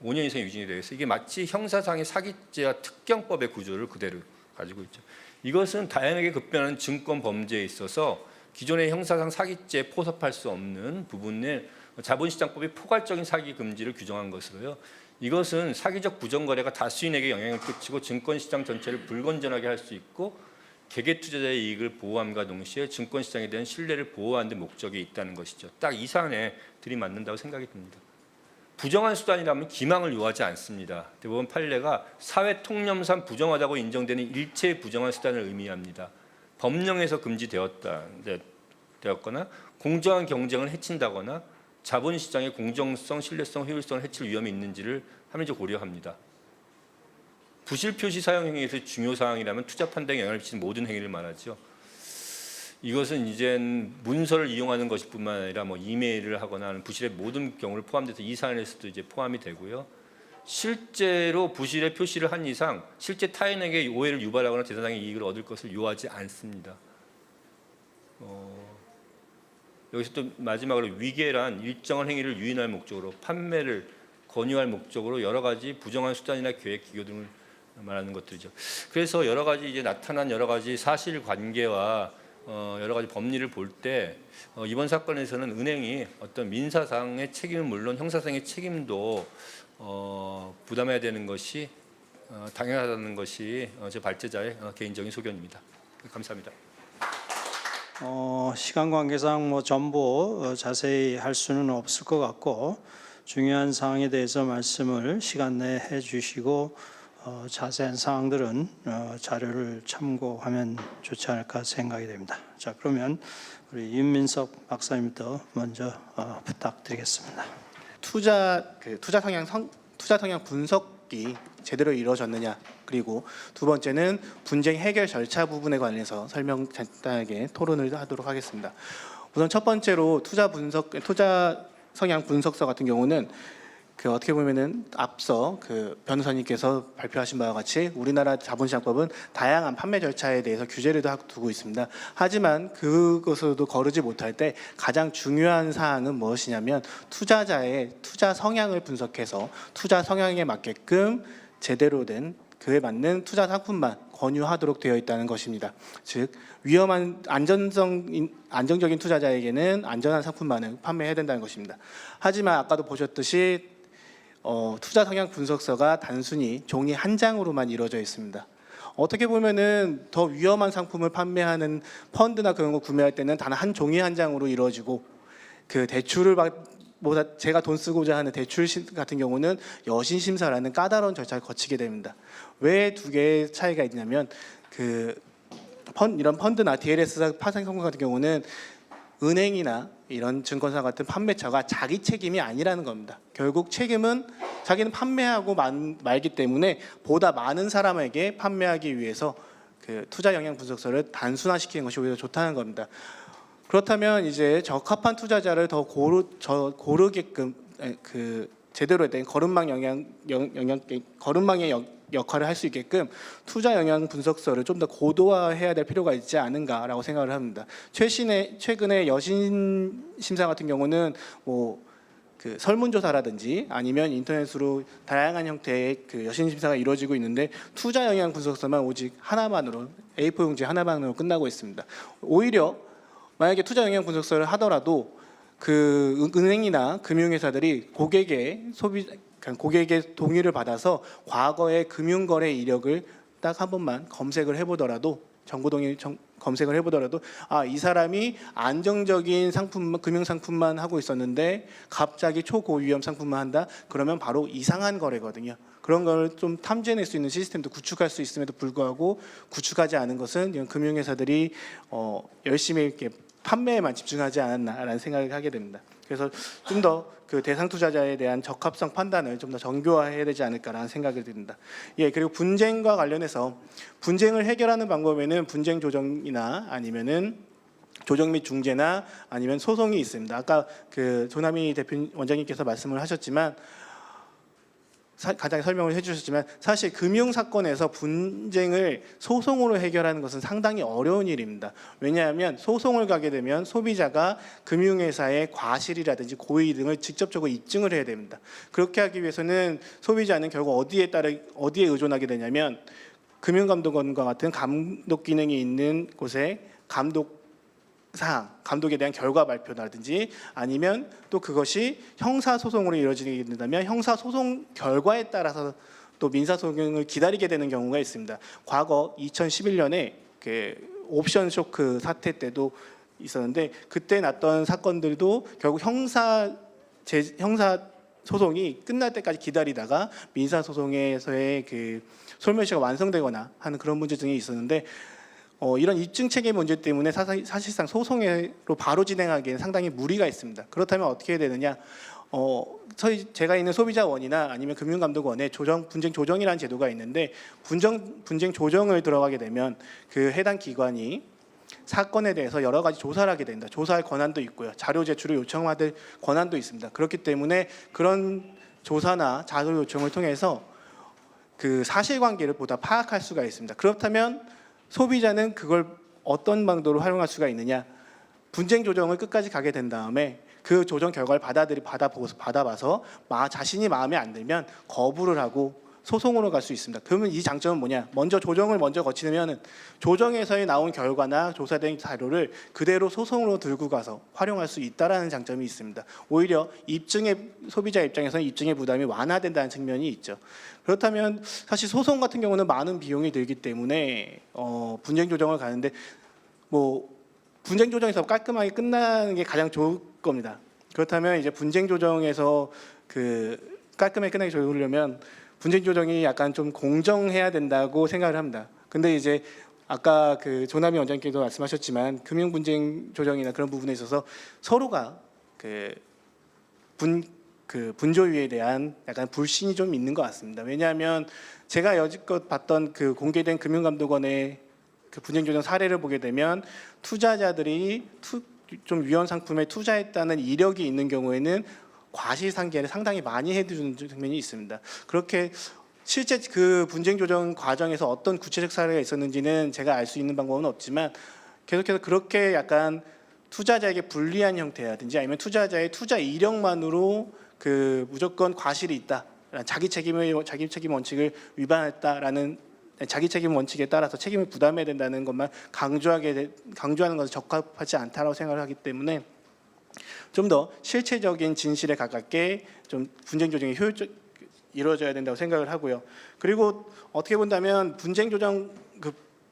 5년 이상의 유기징역이 되겠어요. 이게 마치 형사상의 사기죄와 특경법의 구조를 그대로 가지고 있죠. 이것은 다양하게 급변하는 증권 범죄에 있어서 기존의 형사상 사기죄에 포섭할 수 없는 부분을 자본시장법이 포괄적인 사기 금지를 규정한 것으로요. 이것은 사기적 부정거래가 다수인에게 영향을 끼치고 증권시장 전체를 불건전하게 할 수 있고 개개 투자자의 이익을 보호함과 동시에 증권시장에 대한 신뢰를 보호하는 데 목적이 있다는 것이죠. 딱 이 사안에 들이맞는다고 생각이 듭니다. 부정한 수단이라면 기망을 요하지 않습니다. 대법원 판례가 사회 통념상 부정하다고 인정되는 일체의 부정한 수단을 의미합니다. 법령에서 금지되었거나 공정한 경쟁을 해친다거나 자본시장의 공정성, 신뢰성, 효율성을 해칠 위험이 있는지를 합리적으로 고려합니다. 부실 표시 사용 행위에서 중요 사항이라면 투자 판단에 영향을 미치는 모든 행위를 말하죠. 이것은 이젠 문서를 이용하는 것일 뿐만 아니라 뭐 이메일을 하거나 하는 부실의 모든 경우를 포함돼서 이 사안에서도 이제 포함이 되고요. 실제로 부실의 표시를 한 이상 실제 타인에게 오해를 유발하거나 재산상의 이익을 얻을 것을 요하지 않습니다. 여기서 또 마지막으로 위계란 일정한 행위를 유인할 목적으로 판매를 권유할 목적으로 여러 가지 부정한 수단이나 계획, 기교 등을 말하는 것들이죠. 그래서 여러 가지 이제 나타난 여러 가지 사실관계와 여러 가지 법리를 볼 때 이번 사건에서는 은행이 어떤 민사상의 책임은 물론 형사상의 책임도 부담해야 되는 것이 당연하다는 것이 제 발제자의 개인적인 소견입니다. 감사합니다. 시간 관계상 뭐 전부 자세히 할 수는 없을 것 같고 중요한 사항에 대해서 말씀을 시간 내에 해주시고 자세한 사항들은 자료를 참고하면 좋지 않을까 생각이 됩니다. 자, 그러면 우리 윤민석 박사님부터 먼저 부탁드리겠습니다. 투자 성향 분석이 제대로 이루어졌느냐, 그리고 두 번째는 분쟁 해결 절차 부분에 관해서 설명 간단하게 토론을 하도록 하겠습니다. 우선 첫 번째로 투자 성향 분석서 같은 경우는 어떻게 보면은 앞서 변호사님께서 발표하신 바와 같이 우리나라 자본시장법은 다양한 판매 절차에 대해서 규제를 두고 있습니다. 하지만 그것으로도 거르지 못할 때 가장 중요한 사항은 무엇이냐면 투자자의 투자 성향을 분석해서 투자 성향에 맞게끔 제대로 된 그에 맞는 투자 상품만 권유하도록 되어 있다는 것입니다. 즉 위험한 안정적인 투자자에게는 안전한 상품만을 판매해야 된다는 것입니다. 하지만 아까도 보셨듯이 투자 성향 분석서가 단순히 종이 한 장으로만 이루어져 있습니다. 어떻게 보면은 더 위험한 상품을 판매하는 펀드나 그런 거 구매할 때는 단 한 종이 한 장으로 이루어지고 대출을 제가 돈 쓰고자 하는 대출 같은 경우는 여신 심사라는 까다로운 절차를 거치게 됩니다. 왜 두 개의 차이가 있냐면 이런 펀드나 DLS 파생 상품 같은 경우는 은행이나 이런 증권사 같은 판매처가 자기 책임이 아니라는 겁니다. 결국 책임은 자기는 판매하고 말기 때문에 보다 많은 사람에게 판매하기 위해서 투자 영향 분석서를 단순화시키는 것이 오히려 좋다는 겁니다. 그렇다면 이제 적합한 투자자를 더 고르게끔 제대로 된 거름망의 역할을 할 수 있게끔 투자 영향 분석서를 좀 더 고도화해야 될 필요가 있지 않은가라고 생각을 합니다. 최근에 여신 심사 같은 경우는 설문조사라든지 아니면 인터넷으로 다양한 형태의 여신 심사가 이루어지고 있는데 투자 영향 분석서만 오직 하나만으로 A4 용지 하나만으로 끝나고 있습니다. 오히려 만약에 투자 영향 분석서를 하더라도 은행이나 금융회사들이 고객의 동의를 받아서 과거의 금융거래 이력을 딱 한 번만 검색을 해보더라도 정보동의 검색을 해보더라도 이 사람이 안정적인 금융 상품만 하고 있었는데 갑자기 초고위험 상품만 한다? 그러면 바로 이상한 거래거든요. 그런 걸 좀 탐지해낼 수 있는 시스템도 구축할 수 있음에도 불구하고 구축하지 않은 것은 이런 금융회사들이 열심히 이렇게 판매에만 집중하지 않았나라는 생각을 하게 됩니다. 그래서 좀 더 대상 투자자에 대한 적합성 판단을 좀 더 정교화해야 되지 않을까라는 생각이 듭니다. 그리고 분쟁과 관련해서 분쟁을 해결하는 방법에는 분쟁 조정이나 아니면은 조정 및 중재나 아니면 소송이 있습니다. 아까 조남희 원장님께서 말씀을 하셨지만 간단히 설명을 해주셨지만 사실 금융 사건에서 분쟁을 소송으로 해결하는 것은 상당히 어려운 일입니다. 왜냐하면 소송을 가게 되면 소비자가 금융회사의 과실이라든지 고의 등을 직접적으로 입증을 해야 됩니다. 그렇게 하기 위해서는 소비자는 결국 어디에 의존하게 되냐면 금융감독원과 같은 감독 기능이 있는 곳에 감독에 대한 결과 발표라든지 아니면 또 그것이 형사소송으로 이루어지게 된다면 형사소송 결과에 따라서 또 민사소송을 기다리게 되는 경우가 있습니다. 과거 2011년에 그 옵션 쇼크 사태 때도 있었는데 그때 났던 사건들도 결국 형사 소송이 끝날 때까지 기다리다가 민사소송에서의 그 소멸시효가 완성되거나 하는 그런 문제 등이 있었는데 이런 입증 체계 문제 때문에 사실상 소송으로 바로 진행하기에는 상당히 무리가 있습니다. 그렇다면 어떻게 해야 되느냐? 제가 있는 소비자원이나 아니면 금융감독원에 분쟁 조정이라는 제도가 있는데 분쟁 조정을 들어가게 되면 그 해당 기관이 사건에 대해서 여러 가지 조사를 하게 된다. 조사할 권한도 있고요. 자료 제출을 요청받을 권한도 있습니다. 그렇기 때문에 그런 조사나 자료 요청을 통해서 그 사실관계를 보다 파악할 수가 있습니다. 그렇다면 소비자는 그걸 어떤 방도로 활용할 수가 있느냐? 분쟁 조정을 끝까지 가게 된 다음에 그 조정 결과를 받아봐서 자신이 마음에 안 들면 거부를 하고 소송으로 갈 수 있습니다. 그러면 이 장점은 뭐냐? 조정을 먼저 거치면 조정에서 나온 결과나 조사된 자료를 그대로 소송으로 들고 가서 활용할 수 있다라는 장점이 있습니다. 오히려 소비자 입장에서는 입증의 부담이 완화된다는 측면이 있죠. 그렇다면 사실 소송 같은 경우는 많은 비용이 들기 때문에 분쟁 조정을 가는데 분쟁 조정에서 깔끔하게 끝나는 게 가장 좋을 겁니다. 그렇다면 이제 분쟁 조정에서 깔끔하게 끝나게 좋으려면 분쟁 조정이 약간 좀 공정해야 된다고 생각을 합니다. 근데 이제 아까 조남희 원장님께도 말씀하셨지만 금융 분쟁 조정이나 그런 부분에 있어서 서로가 분조위에 대한 약간 불신이 좀 있는 것 같습니다. 왜냐하면 제가 여지껏 봤던 공개된 금융감독원의 분쟁 조정 사례를 보게 되면 투자자들이 좀 위험 상품에 투자했다는 이력이 있는 경우에는 과실상계를 상당히 많이 해주는 측면이 있습니다. 그렇게 실제 그 분쟁 조정 과정에서 어떤 구체적 사례가 있었는지는 제가 알 수 있는 방법은 없지만 계속해서 그렇게 약간 투자자에게 불리한 형태라든지 아니면 투자자의 투자 이력만으로 무조건 과실이 있다, 자기 책임 원칙을 위반했다라는 자기 책임 원칙에 따라서 책임을 부담해야 된다는 것만 강조하는 것은 적합하지 않다라고 생각을 하기 때문에 좀 더 실체적인 진실에 가깝게 좀 분쟁 조정이 이루어져야 된다고 생각을 하고요. 그리고 어떻게 본다면 분쟁 조정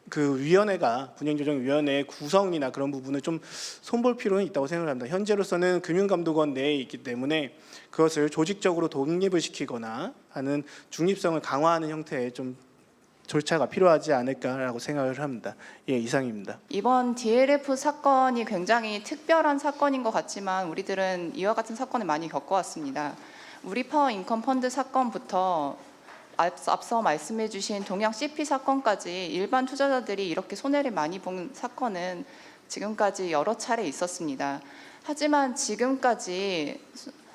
분쟁 조정 위원회의 구성이나 그런 부분을 좀 손볼 필요는 있다고 생각을 합니다. 현재로서는 금융감독원 내에 있기 때문에 그것을 조직적으로 독립을 시키거나 하는 중립성을 강화하는 형태의 좀 절차가 필요하지 않을까라고 생각을 합니다. 예, 이상입니다. 이번 DLF 사건이 굉장히 특별한 사건인 것 같지만 우리들은 이와 같은 사건을 많이 겪어왔습니다. 우리파워 인컴 펀드 사건부터 앞서 말씀해 주신 동양 CP 사건까지 일반 투자자들이 이렇게 손해를 많이 본 사건은 지금까지 여러 차례 있었습니다. 하지만 지금까지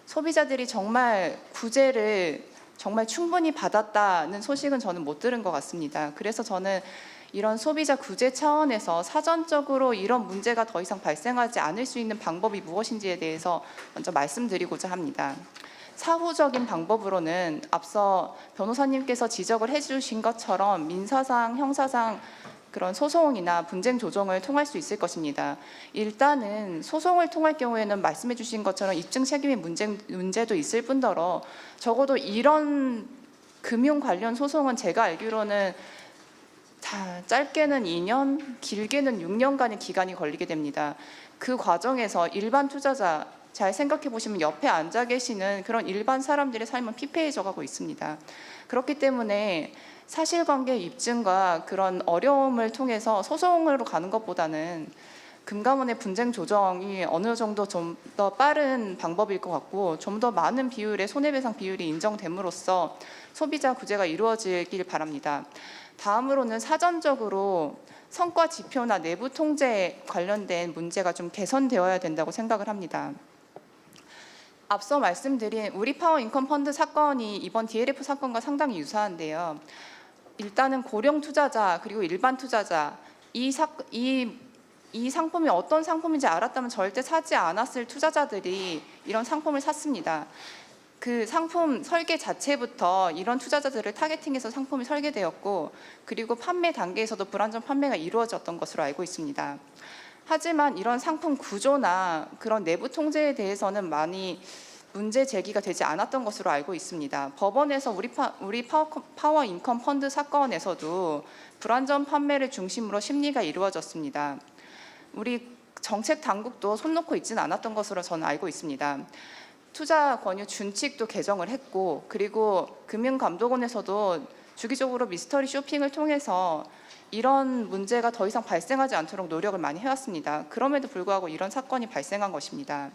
소비자들이 정말 구제를 정말 충분히 받았다는 소식은 저는 못 들은 것 같습니다. 그래서 저는 이런 소비자 구제 차원에서 사전적으로 이런 문제가 더 이상 발생하지 않을 수 있는 방법이 무엇인지에 대해서 먼저 말씀드리고자 합니다. 사후적인 방법으로는 앞서 변호사님께서 지적을 해주신 것처럼 민사상, 형사상 그런 소송이나 분쟁 조정을 통할 수 있을 것입니다. 일단은 소송을 통할 경우에는 말씀해 주신 것처럼 입증 책임의 문제도 있을 뿐더러 적어도 이런 금융 관련 소송은 제가 알기로는 짧게는 2년, 길게는 6년간의 기간이 걸리게 됩니다. 그 과정에서 일반 투자자, 잘 생각해 보시면 옆에 앉아 계시는 그런 일반 사람들의 삶은 피폐해져 가고 있습니다. 그렇기 때문에 사실관계 입증과 그런 어려움을 통해서 소송으로 가는 것보다는 금감원의 분쟁 조정이 어느 정도 좀 더 빠른 방법일 것 같고 좀 더 많은 비율의 손해배상 비율이 인정됨으로써 소비자 구제가 이루어지길 바랍니다. 다음으로는 사전적으로 성과 지표나 내부 통제 관련된 문제가 좀 개선되어야 된다고 생각을 합니다. 앞서 말씀드린 우리파워 인컴 펀드 사건이 이번 DLF 사건과 상당히 유사한데요. 일단은 고령 투자자 그리고 일반 투자자 이 상품이 어떤 상품인지 알았다면 절대 사지 않았을 투자자들이 이런 상품을 샀습니다. 그 상품 설계 자체부터 이런 투자자들을 타겟팅해서 상품이 설계되었고 그리고 판매 단계에서도 불안전 판매가 이루어졌던 것으로 알고 있습니다. 하지만 이런 상품 구조나 그런 내부 통제에 대해서는 많이 문제 제기가 되지 않았던 것으로 알고 있습니다. 법원에서 우리 파워 인컴 펀드 사건에서도 불안전 판매를 중심으로 심리가 이루어졌습니다. 우리 정책 당국도 손 놓고 있지는 않았던 것으로 저는 알고 있습니다. 투자 권유 준칙도 개정을 했고 그리고 금융감독원에서도 주기적으로 미스터리 쇼핑을 통해서 이런 문제가 더 이상 발생하지 않도록 노력을 많이 해왔습니다. 그럼에도 불구하고 이런 사건이 발생한 것입니다.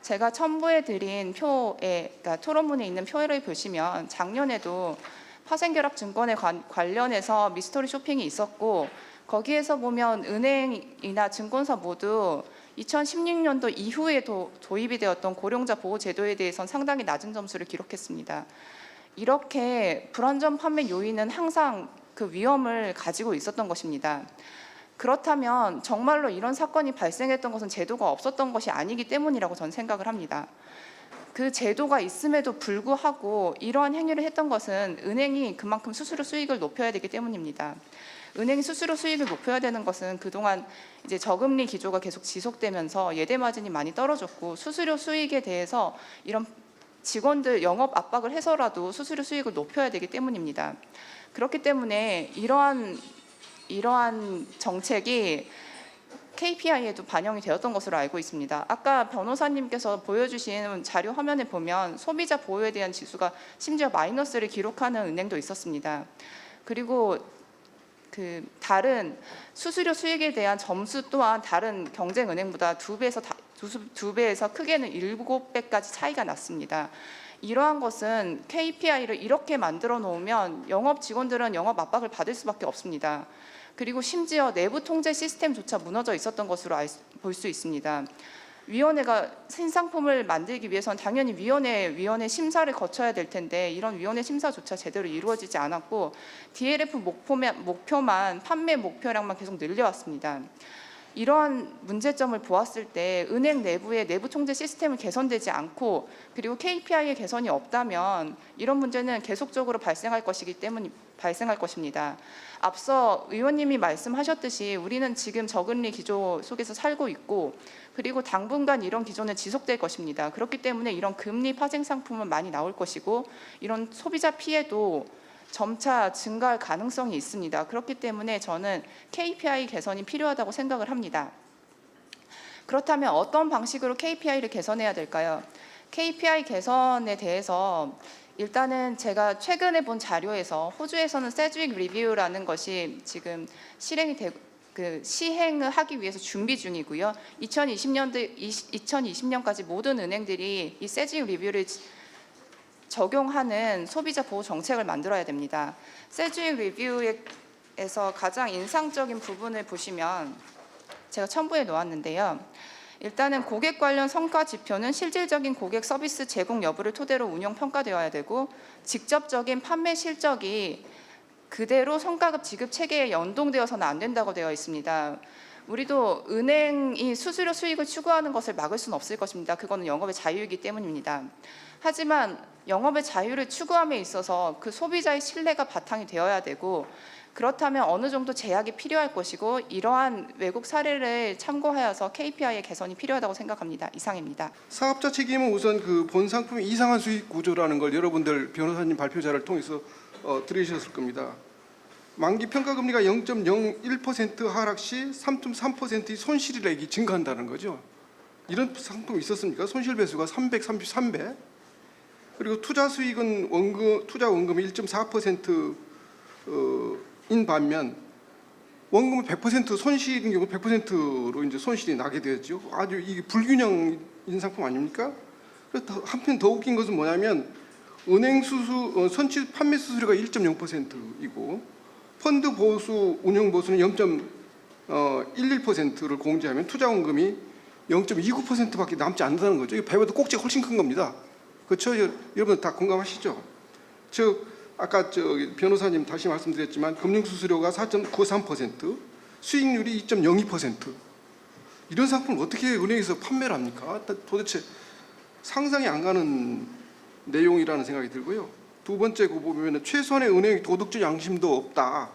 제가 첨부해드린 그러니까 토론문에 있는 표를 보시면 작년에도 파생결합증권에 관련해서 미스터리 쇼핑이 있었고 거기에서 보면 은행이나 증권사 모두 2016년도 이후에 도입이 되었던 고령자 보호 제도에 대해서는 상당히 낮은 점수를 기록했습니다. 이렇게 불안전 판매 요인은 항상 그 위험을 가지고 있었던 것입니다. 그렇다면 정말로 이런 사건이 발생했던 것은 제도가 없었던 것이 아니기 때문이라고 저는 생각을 합니다. 그 제도가 있음에도 불구하고 이러한 행위를 했던 것은 은행이 그만큼 수수료 수익을 높여야 되기 때문입니다. 은행이 수수료 수익을 높여야 되는 것은 그동안 이제 저금리 기조가 계속 지속되면서 예대 마진이 많이 떨어졌고 수수료 수익에 대해서 이런 직원들 영업 압박을 해서라도 수수료 수익을 높여야 되기 때문입니다. 그렇기 때문에 이러한 정책이 KPI에도 반영이 되었던 것으로 알고 있습니다. 아까 변호사님께서 보여주신 자료 화면에 보면 소비자 보호에 대한 지수가 심지어 마이너스를 기록하는 은행도 있었습니다. 그리고 그 다른 수수료 수익에 대한 점수 또한 다른 경쟁 은행보다 2배에서 크게는 7배까지 차이가 났습니다. 이러한 것은 KPI를 이렇게 만들어 놓으면 영업 직원들은 영업 압박을 받을 수밖에 없습니다. 그리고 심지어 내부 통제 시스템조차 무너져 있었던 것으로 볼 수 있습니다. 위원회가 신상품을 만들기 위해서는 당연히 위원회 심사를 거쳐야 될 텐데 이런 위원회 심사조차 제대로 이루어지지 않았고 DLF 목표만 판매 목표량만 계속 늘려왔습니다. 이러한 문제점을 보았을 때 은행 내부의 내부 통제 시스템이 개선되지 않고 그리고 KPI의 개선이 없다면 이런 문제는 계속적으로 발생할 것입니다. 앞서 의원님이 말씀하셨듯이 우리는 지금 저금리 기조 속에서 살고 있고 그리고 당분간 이런 기조는 지속될 것입니다. 그렇기 때문에 이런 금리 파생 상품은 많이 나올 것이고 이런 소비자 피해도 점차 증가할 가능성이 있습니다. 그렇기 때문에 저는 KPI 개선이 필요하다고 생각을 합니다. 그렇다면 어떤 방식으로 KPI를 개선해야 될까요? KPI 개선에 대해서 일단은 제가 최근에 본 자료에서 호주에서는 세주익 리뷰라는 것이 지금 시행을 하기 위해서 준비 중이고요. 2020년까지 모든 은행들이 이 세주익 리뷰를 적용하는 소비자 보호 정책을 만들어야 됩니다. 세주익 리뷰에서 가장 인상적인 부분을 보시면 제가 첨부해 놓았는데요. 일단은 고객 관련 성과 지표는 실질적인 고객 서비스 제공 여부를 토대로 운영 평가되어야 되고 직접적인 판매 실적이 그대로 성과급 지급 체계에 연동되어서는 안 된다고 되어 있습니다. 우리도 은행이 수수료 수익을 추구하는 것을 막을 수는 없을 것입니다. 그거는 영업의 자유이기 때문입니다. 하지만 영업의 자유를 추구함에 있어서 그 소비자의 신뢰가 바탕이 되어야 되고 그렇다면 어느 정도 제약이 필요할 것이고 이러한 외국 사례를 참고하여서 KPI의 개선이 필요하다고 생각합니다. 이상입니다. 사업자 책임은 우선 그 본 상품의 이상한 수익 구조라는 걸 여러분들 변호사님 발표자를 통해서 들으셨을 겁니다. 만기 평가 금리가 0.01% 하락 시 3.3%의 손실액이 증가한다는 거죠. 이런 상품이 있었습니까? 손실 배수가 333배. 그리고 투자 수익은 투자 원금이 1.4%인 반면 원금은 100% 손실인 경우 100%로 이제 손실이 나게 되었죠. 아주 이게 불균형인 상품 아닙니까? 그래서 한편 더 웃긴 것은 뭐냐면 은행 선취 판매 수수료가 1.0%이고 펀드 보수 운영 보수는 0.11%를 공제하면 투자 원금이 0.29%밖에 남지 않는다는 거죠. 이 배보다 꼭지가 훨씬 큰 겁니다. 그렇죠? 여러분 다 공감하시죠? 즉 아까 변호사님 다시 말씀드렸지만 금융수수료가 4.93%, 수익률이 2.02%. 이런 상품을 어떻게 은행에서 판매를 합니까? 도대체 상상이 안 가는 내용이라는 생각이 들고요. 두 번째 거 보면 최소한의 은행의 도덕적 양심도 없다.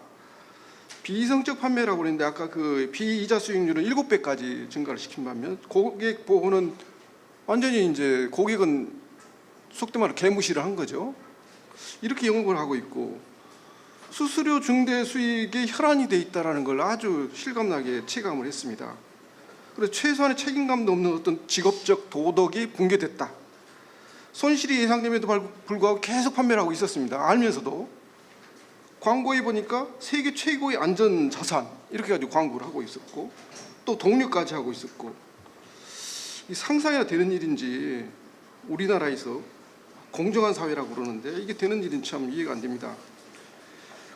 비이성적 판매라고 그랬는데 아까 그 비이자 수익률은 7배까지 증가를 시킨 반면 고객 보호는 완전히 이제 고객은 속된 말로 개무시를 한 거죠. 이렇게 영업을 하고 있고 수수료 중대 수익에 혈안이 돼 있다라는 걸 아주 실감나게 체감을 했습니다. 그래서 최소한의 책임감도 없는 어떤 직업적 도덕이 붕괴됐다. 손실이 예상됨에도 불구하고 계속 판매를 하고 있었습니다. 알면서도 광고에 보니까 세계 최고의 안전 자산 이렇게 가지고 광고를 하고 있었고 또 독려까지 하고 있었고 이 상상이나 되는 일인지 우리나라에서 공정한 사회라고 그러는데 이게 되는 일인지 참 이해가 안 됩니다.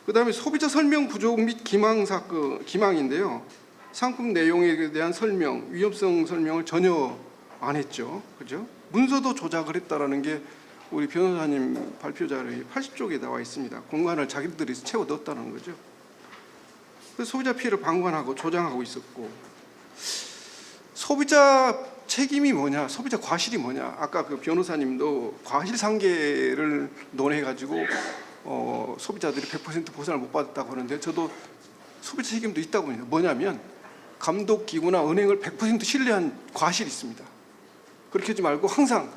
그다음에 소비자 설명 부족 및 기망인데요. 상품 내용에 대한 설명, 위험성 설명을 전혀 안 했죠. 그죠? 문서도 조작을 했다라는 게 우리 변호사님 발표 자료에 80쪽에 나와 있습니다. 공간을 자기들이 채워 넣었다는 거죠. 그래서 소비자 피해를 방관하고 조장하고 있었고 소비자 책임이 뭐냐, 소비자 과실이 뭐냐. 아까 그 변호사님도 과실상계를 논해가지고 소비자들이 100% 보상을 못 받았다고 하는데 저도 소비자 책임도 있다고 봅니다. 뭐냐면 감독기구나 은행을 100% 신뢰한 과실이 있습니다. 그렇게 하지 말고 항상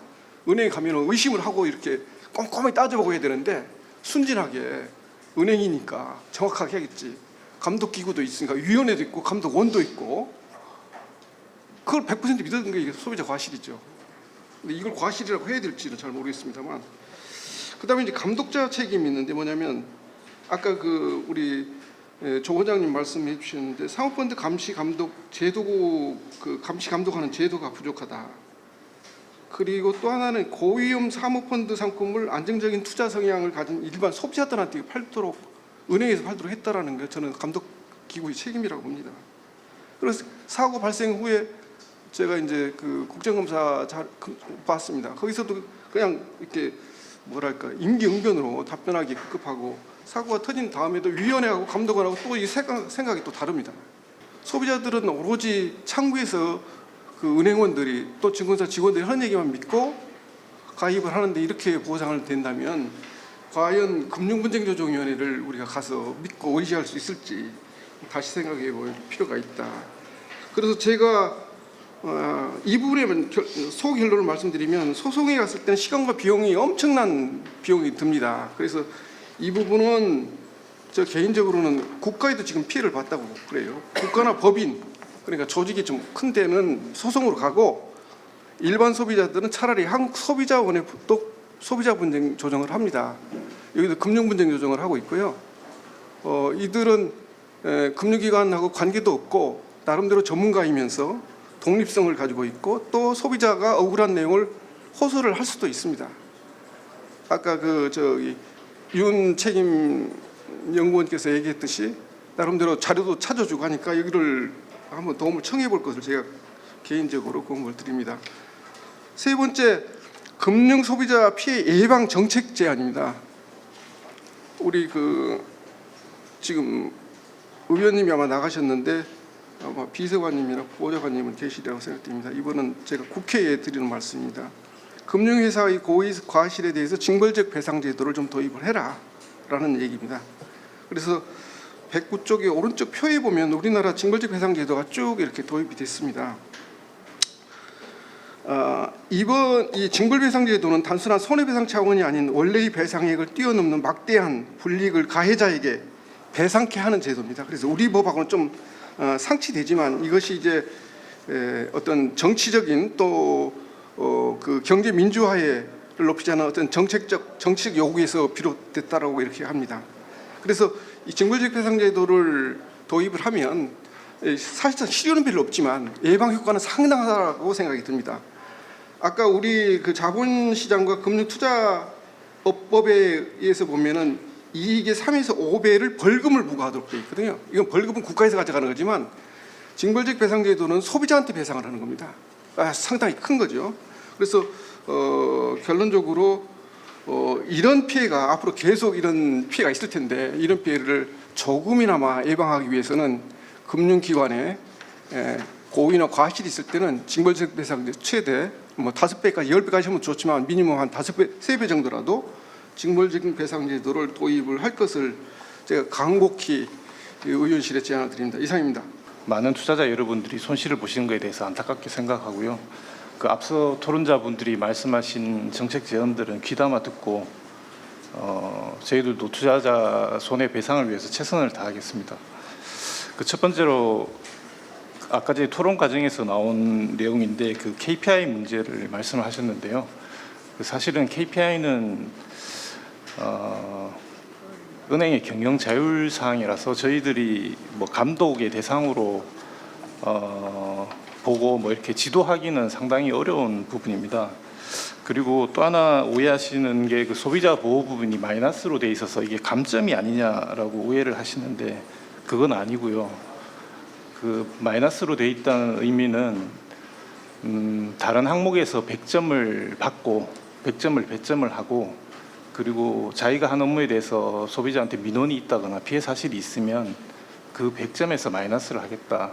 은행에 가면 의심을 하고 이렇게 꼼꼼히 따져보고 해야 되는데 순진하게 은행이니까 정확하게 하겠지. 감독기구도 있으니까 위원회도 있고 감독원도 있고 그걸 100% 믿었던 게 이게 소비자 과실이죠. 근데 이걸 과실이라고 해야 될지는 잘 모르겠습니다만 그다음에 이제 감독자 책임이 있는데 뭐냐면 아까 그 우리 조 원장님 말씀해 주셨는데 사모펀드 감시 감독 제도 그 감시 감독하는 제도가 부족하다. 그리고 또 하나는 고위험 사모펀드 상품을 안정적인 투자 성향을 가진 일반 소비자들한테 팔도록 은행에서 팔도록 했다라는 게 저는 감독 기구의 책임이라고 봅니다. 그래서 사고 발생 후에 제가 이제 그 국정감사 봤습니다. 거기서도 그냥 이렇게 뭐랄까 임기응변으로 답변하기 급급하고 사고가 터진 다음에도 위원회하고 감독원하고 또 이 생각이 또 다릅니다. 소비자들은 오로지 창구에서 그 은행원들이 또 증권사 직원들이 하는 얘기만 믿고 가입을 하는데 이렇게 보상을 된다면 과연 금융분쟁조정위원회를 우리가 가서 믿고 의지할 수 있을지 다시 생각해 볼 필요가 있다. 그래서 제가 이 부분에 소결론을 말씀드리면 소송에 갔을 때는 시간과 비용이 엄청난 비용이 듭니다. 그래서 이 부분은 저 개인적으로는 국가에도 지금 피해를 봤다고 그래요. 국가나 법인 그러니까 조직이 좀 큰 데는 소송으로 가고 일반 소비자들은 차라리 한국 소비자원에 또 소비자 분쟁 조정을 합니다. 여기도 금융 분쟁 조정을 하고 있고요. 이들은 금융기관하고 관계도 없고 나름대로 전문가이면서 독립성을 가지고 있고 또 소비자가 억울한 내용을 호소를 할 수도 있습니다. 아까 그 윤 책임 연구원께서 얘기했듯이 나름대로 자료도 찾아주고 하니까 여기를 한번 도움을 청해 볼 것을 제가 개인적으로 공고를 드립니다. 세 번째, 금융 소비자 피해 예방 정책 제안입니다. 우리 그 지금 의원님이 아마 나가셨는데 아마 비서관님이나 보좌관님은 계시리라고 생각됩니다. 이번은 제가 국회에 드리는 말씀입니다. 금융회사의 고의 과실에 대해서 징벌적 배상 제도를 좀 도입을 해라라는 얘기입니다. 그래서 109쪽의 오른쪽 표에 보면 우리나라 징벌적 배상 제도가 쭉 이렇게 도입이 됐습니다. 이번 이 징벌배상 제도는 단순한 손해배상 차원이 아닌 원래의 배상액을 뛰어넘는 막대한 불이익을 가해자에게 배상케 하는 제도입니다. 그래서 우리 법하고는 좀 상치되지만 이것이 이제 어떤 정치적인 또 그 경제 민주화를 높이지 않은 어떤 정치적 요구에서 비롯됐다라고 이렇게 합니다. 그래서 이 징벌적 배상 제도를 도입을 하면 사실상 실효는 별로 없지만 예방 효과는 상당하다고 생각이 듭니다. 아까 우리 그 자본시장과 금융투자업법에 의해서 보면은 이익의 3에서 5배를 벌금을 부과하도록 되어 있거든요. 이건 벌금은 국가에서 가져가는 거지만 징벌적 배상 제도는 소비자한테 배상을 하는 겁니다. 상당히 큰 거죠. 그래서 결론적으로 이런 피해가 앞으로 계속 이런 피해가 있을 텐데 이런 피해를 조금이나마 예방하기 위해서는 금융기관에 고의나 과실이 있을 때는 징벌적 배상 최대 뭐 5배까지 10배까지 하면 좋지만 미니멈 한 5배, 3배 정도라도 징벌적 배상 제도를 도입을 할 것을 제가 간곡히 의원실에 제안을 드립니다. 이상입니다. 많은 투자자 여러분들이 손실을 보시는 것에 대해서 안타깝게 생각하고요. 그 앞서 토론자분들이 말씀하신 정책 제안들은 귀담아 듣고 저희들도 투자자 손해배상을 위해서 최선을 다하겠습니다. 그 첫 번째로 아까 제 토론 과정에서 나온 내용인데 그 KPI 문제를 말씀을 하셨는데요. 사실은 KPI는 은행의 경영 자율 사항이라서 저희들이 뭐 감독의 대상으로 보고 뭐 이렇게 지도하기는 상당히 어려운 부분입니다. 그리고 또 하나 오해하시는 게 그 소비자 보호 부분이 마이너스로 돼 있어서 이게 감점이 아니냐라고 오해를 하시는데 그건 아니고요. 그 마이너스로 돼 있다는 의미는 다른 항목에서 100점을 받고 100점을 배점을 하고 그리고 자기가 한 업무에 대해서 소비자한테 민원이 있다거나 피해 사실이 있으면 그 100점에서 마이너스를 하겠다.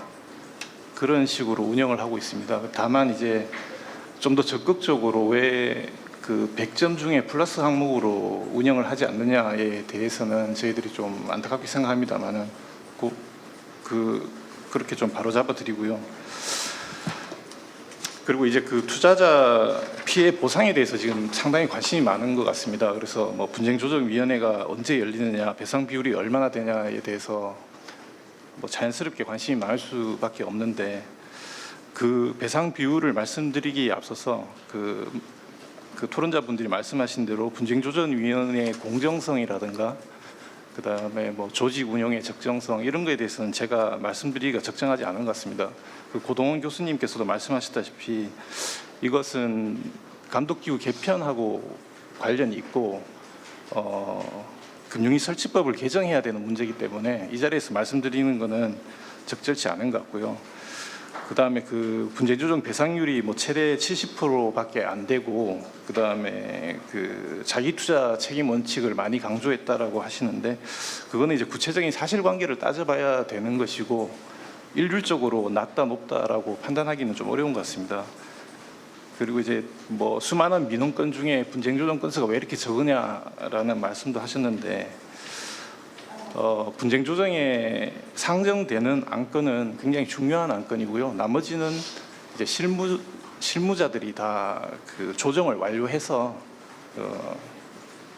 그런 식으로 운영을 하고 있습니다. 다만 이제 좀 더 적극적으로 왜 그 100점 중에 플러스 항목으로 운영을 하지 않느냐에 대해서는 저희들이 좀 안타깝게 생각합니다만은 그렇게 좀 바로잡아 드리고요. 그리고 이제 그 투자자 피해 보상에 대해서 지금 상당히 관심이 많은 것 같습니다. 그래서 뭐 분쟁조정위원회가 언제 열리느냐, 배상 비율이 얼마나 되냐에 대해서 뭐 자연스럽게 관심이 많을 수밖에 없는데 그 배상 비율을 말씀드리기에 앞서서 그 토론자분들이 말씀하신 대로 분쟁조정위원회의 공정성이라든가 그다음에 뭐 조직 운영의 적정성 이런 거에 대해서는 제가 말씀드리기가 적정하지 않은 것 같습니다. 그 고동원 교수님께서도 말씀하셨다시피 이것은 감독기구 개편하고 관련이 있고 금융위 설치법을 개정해야 되는 문제이기 때문에 이 자리에서 말씀드리는 것은 적절치 않은 것 같고요. 그다음에 그 분쟁조정 배상률이 뭐 최대 70%밖에 안 되고 그다음에 그 자기 투자 책임 원칙을 많이 강조했다라고 하시는데 그거는 이제 구체적인 사실관계를 따져봐야 되는 것이고 일률적으로 낮다 높다라고 판단하기는 좀 어려운 것 같습니다. 그리고 이제 뭐 수많은 민원건 중에 분쟁조정 건수가 왜 이렇게 적으냐라는 말씀도 하셨는데 분쟁조정에 상정되는 안건은 굉장히 중요한 안건이고요. 나머지는 이제 실무자들이 다 그 조정을 완료해서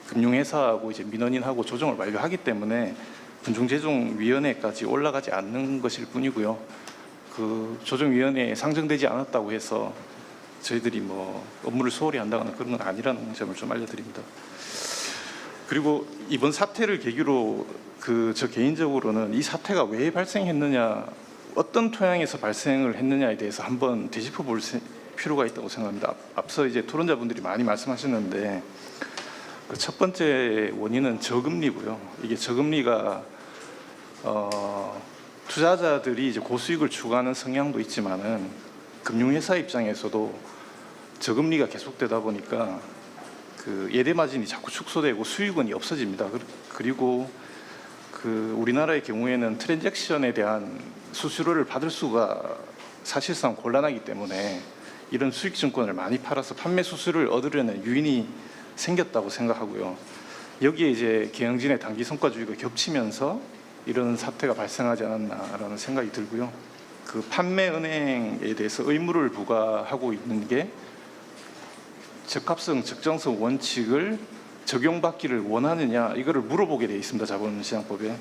금융회사하고 이제 민원인하고 조정을 완료하기 때문에 분쟁조정위원회까지 올라가지 않는 것일 뿐이고요. 그 조정위원회에 상정되지 않았다고 해서 저희들이 뭐 업무를 소홀히 한다거나 그런 건 아니라는 점을 좀 알려드립니다. 그리고 이번 사태를 계기로 저 개인적으로는 이 사태가 왜 발생했느냐, 어떤 토양에서 발생을 했느냐에 대해서 한번 되짚어 볼 필요가 있다고 생각합니다. 앞서 이제 토론자분들이 많이 말씀하셨는데 그 첫 번째 원인은 저금리고요. 이게 저금리가 투자자들이 이제 고수익을 추구하는 성향도 있지만은 금융회사 입장에서도 저금리가 계속되다 보니까 그 예대 마진이 자꾸 축소되고 수익원이 없어집니다. 그리고 그 우리나라의 경우에는 트랜잭션에 대한 수수료를 받을 수가 사실상 곤란하기 때문에 이런 수익증권을 많이 팔아서 판매 수수료를 얻으려는 유인이 생겼다고 생각하고요. 여기에 이제 경영진의 단기 성과주의가 겹치면서 이런 사태가 발생하지 않았나라는 생각이 들고요. 그 판매 은행에 대해서 의무를 부과하고 있는 게 적합성, 적정성 원칙을 적용받기를 원하느냐 이거를 물어보게 되어 있습니다. 자본시장법에.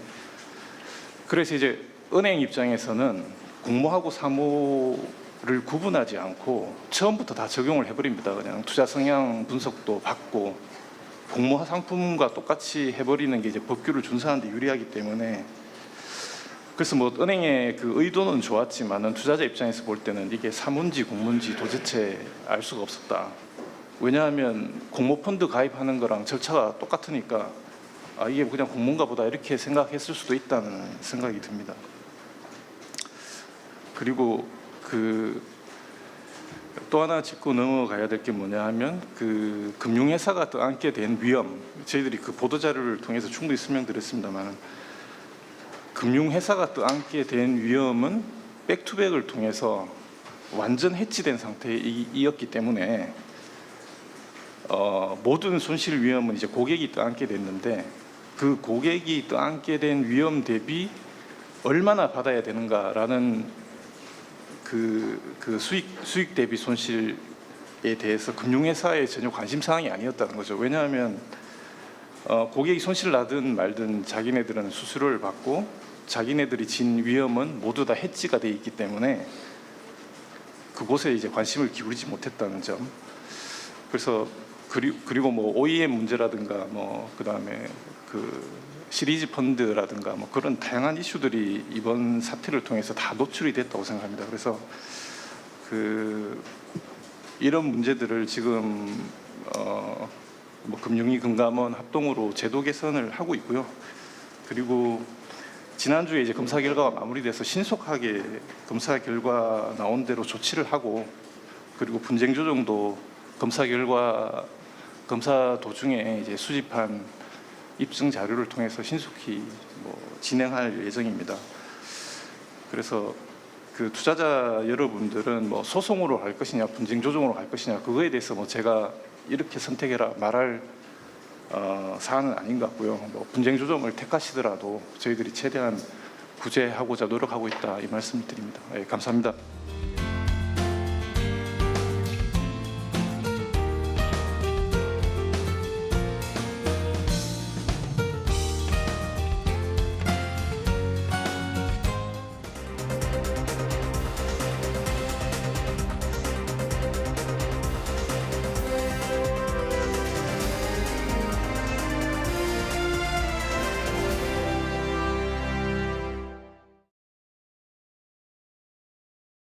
그래서 이제 은행 입장에서는 공모하고 사모를 구분하지 않고 처음부터 다 적용을 해버립니다. 그냥 투자 성향 분석도 받고 공모 상품과 똑같이 해버리는 게 이제 법규를 준수하는 데 유리하기 때문에 그래서 뭐 은행의 그 의도는 좋았지만은 투자자 입장에서 볼 때는 이게 사문지 공문지 도대체 알 수가 없었다. 왜냐하면 공모펀드 가입하는 거랑 절차가 똑같으니까 이게 그냥 공모인가 보다 이렇게 생각했을 수도 있다는 생각이 듭니다. 그리고 또 하나 짚고 넘어가야 될 게 뭐냐 하면 그 금융회사가 떠안게 된 위험, 저희들이 그 보도자료를 통해서 충분히 설명드렸습니다만 금융회사가 떠안게 된 위험은 백투백을 통해서 완전 해치된 상태이었기 때문에 모든 손실 위험은 이제 고객이 떠안게 됐는데 그 고객이 떠안게 된 위험 대비 얼마나 받아야 되는가라는 그 수익 대비 손실에 대해서 금융회사의 전혀 관심 사항이 아니었다는 거죠. 왜냐하면 고객이 손실 나든 말든 자기네들은 수수료를 받고 자기네들이 진 위험은 모두 다 해지가 돼 있기 때문에 그곳에 이제 관심을 기울이지 못했다는 점. 그래서 그리고 뭐 OEM 문제라든가 뭐 그다음에 그 시리즈 펀드라든가 뭐 그런 다양한 이슈들이 이번 사태를 통해서 다 노출이 됐다고 생각합니다. 그래서 이런 문제들을 지금 뭐 금융위 금감원 합동으로 제도 개선을 하고 있고요. 그리고 지난주에 이제 검사 결과가 마무리돼서 신속하게 검사 결과 나온 대로 조치를 하고 그리고 분쟁 조정도 검사 도중에 이제 수집한 입증 자료를 통해서 신속히 뭐 진행할 예정입니다. 그래서 그 투자자 여러분들은 뭐 소송으로 갈 것이냐 분쟁 조정으로 갈 것이냐 그거에 대해서 뭐 제가 이렇게 선택해라 말할 사안은 아닌 것 같고요. 뭐 분쟁 조정을 택하시더라도 저희들이 최대한 구제하고자 노력하고 있다 이 말씀을 드립니다. 예, 감사합니다.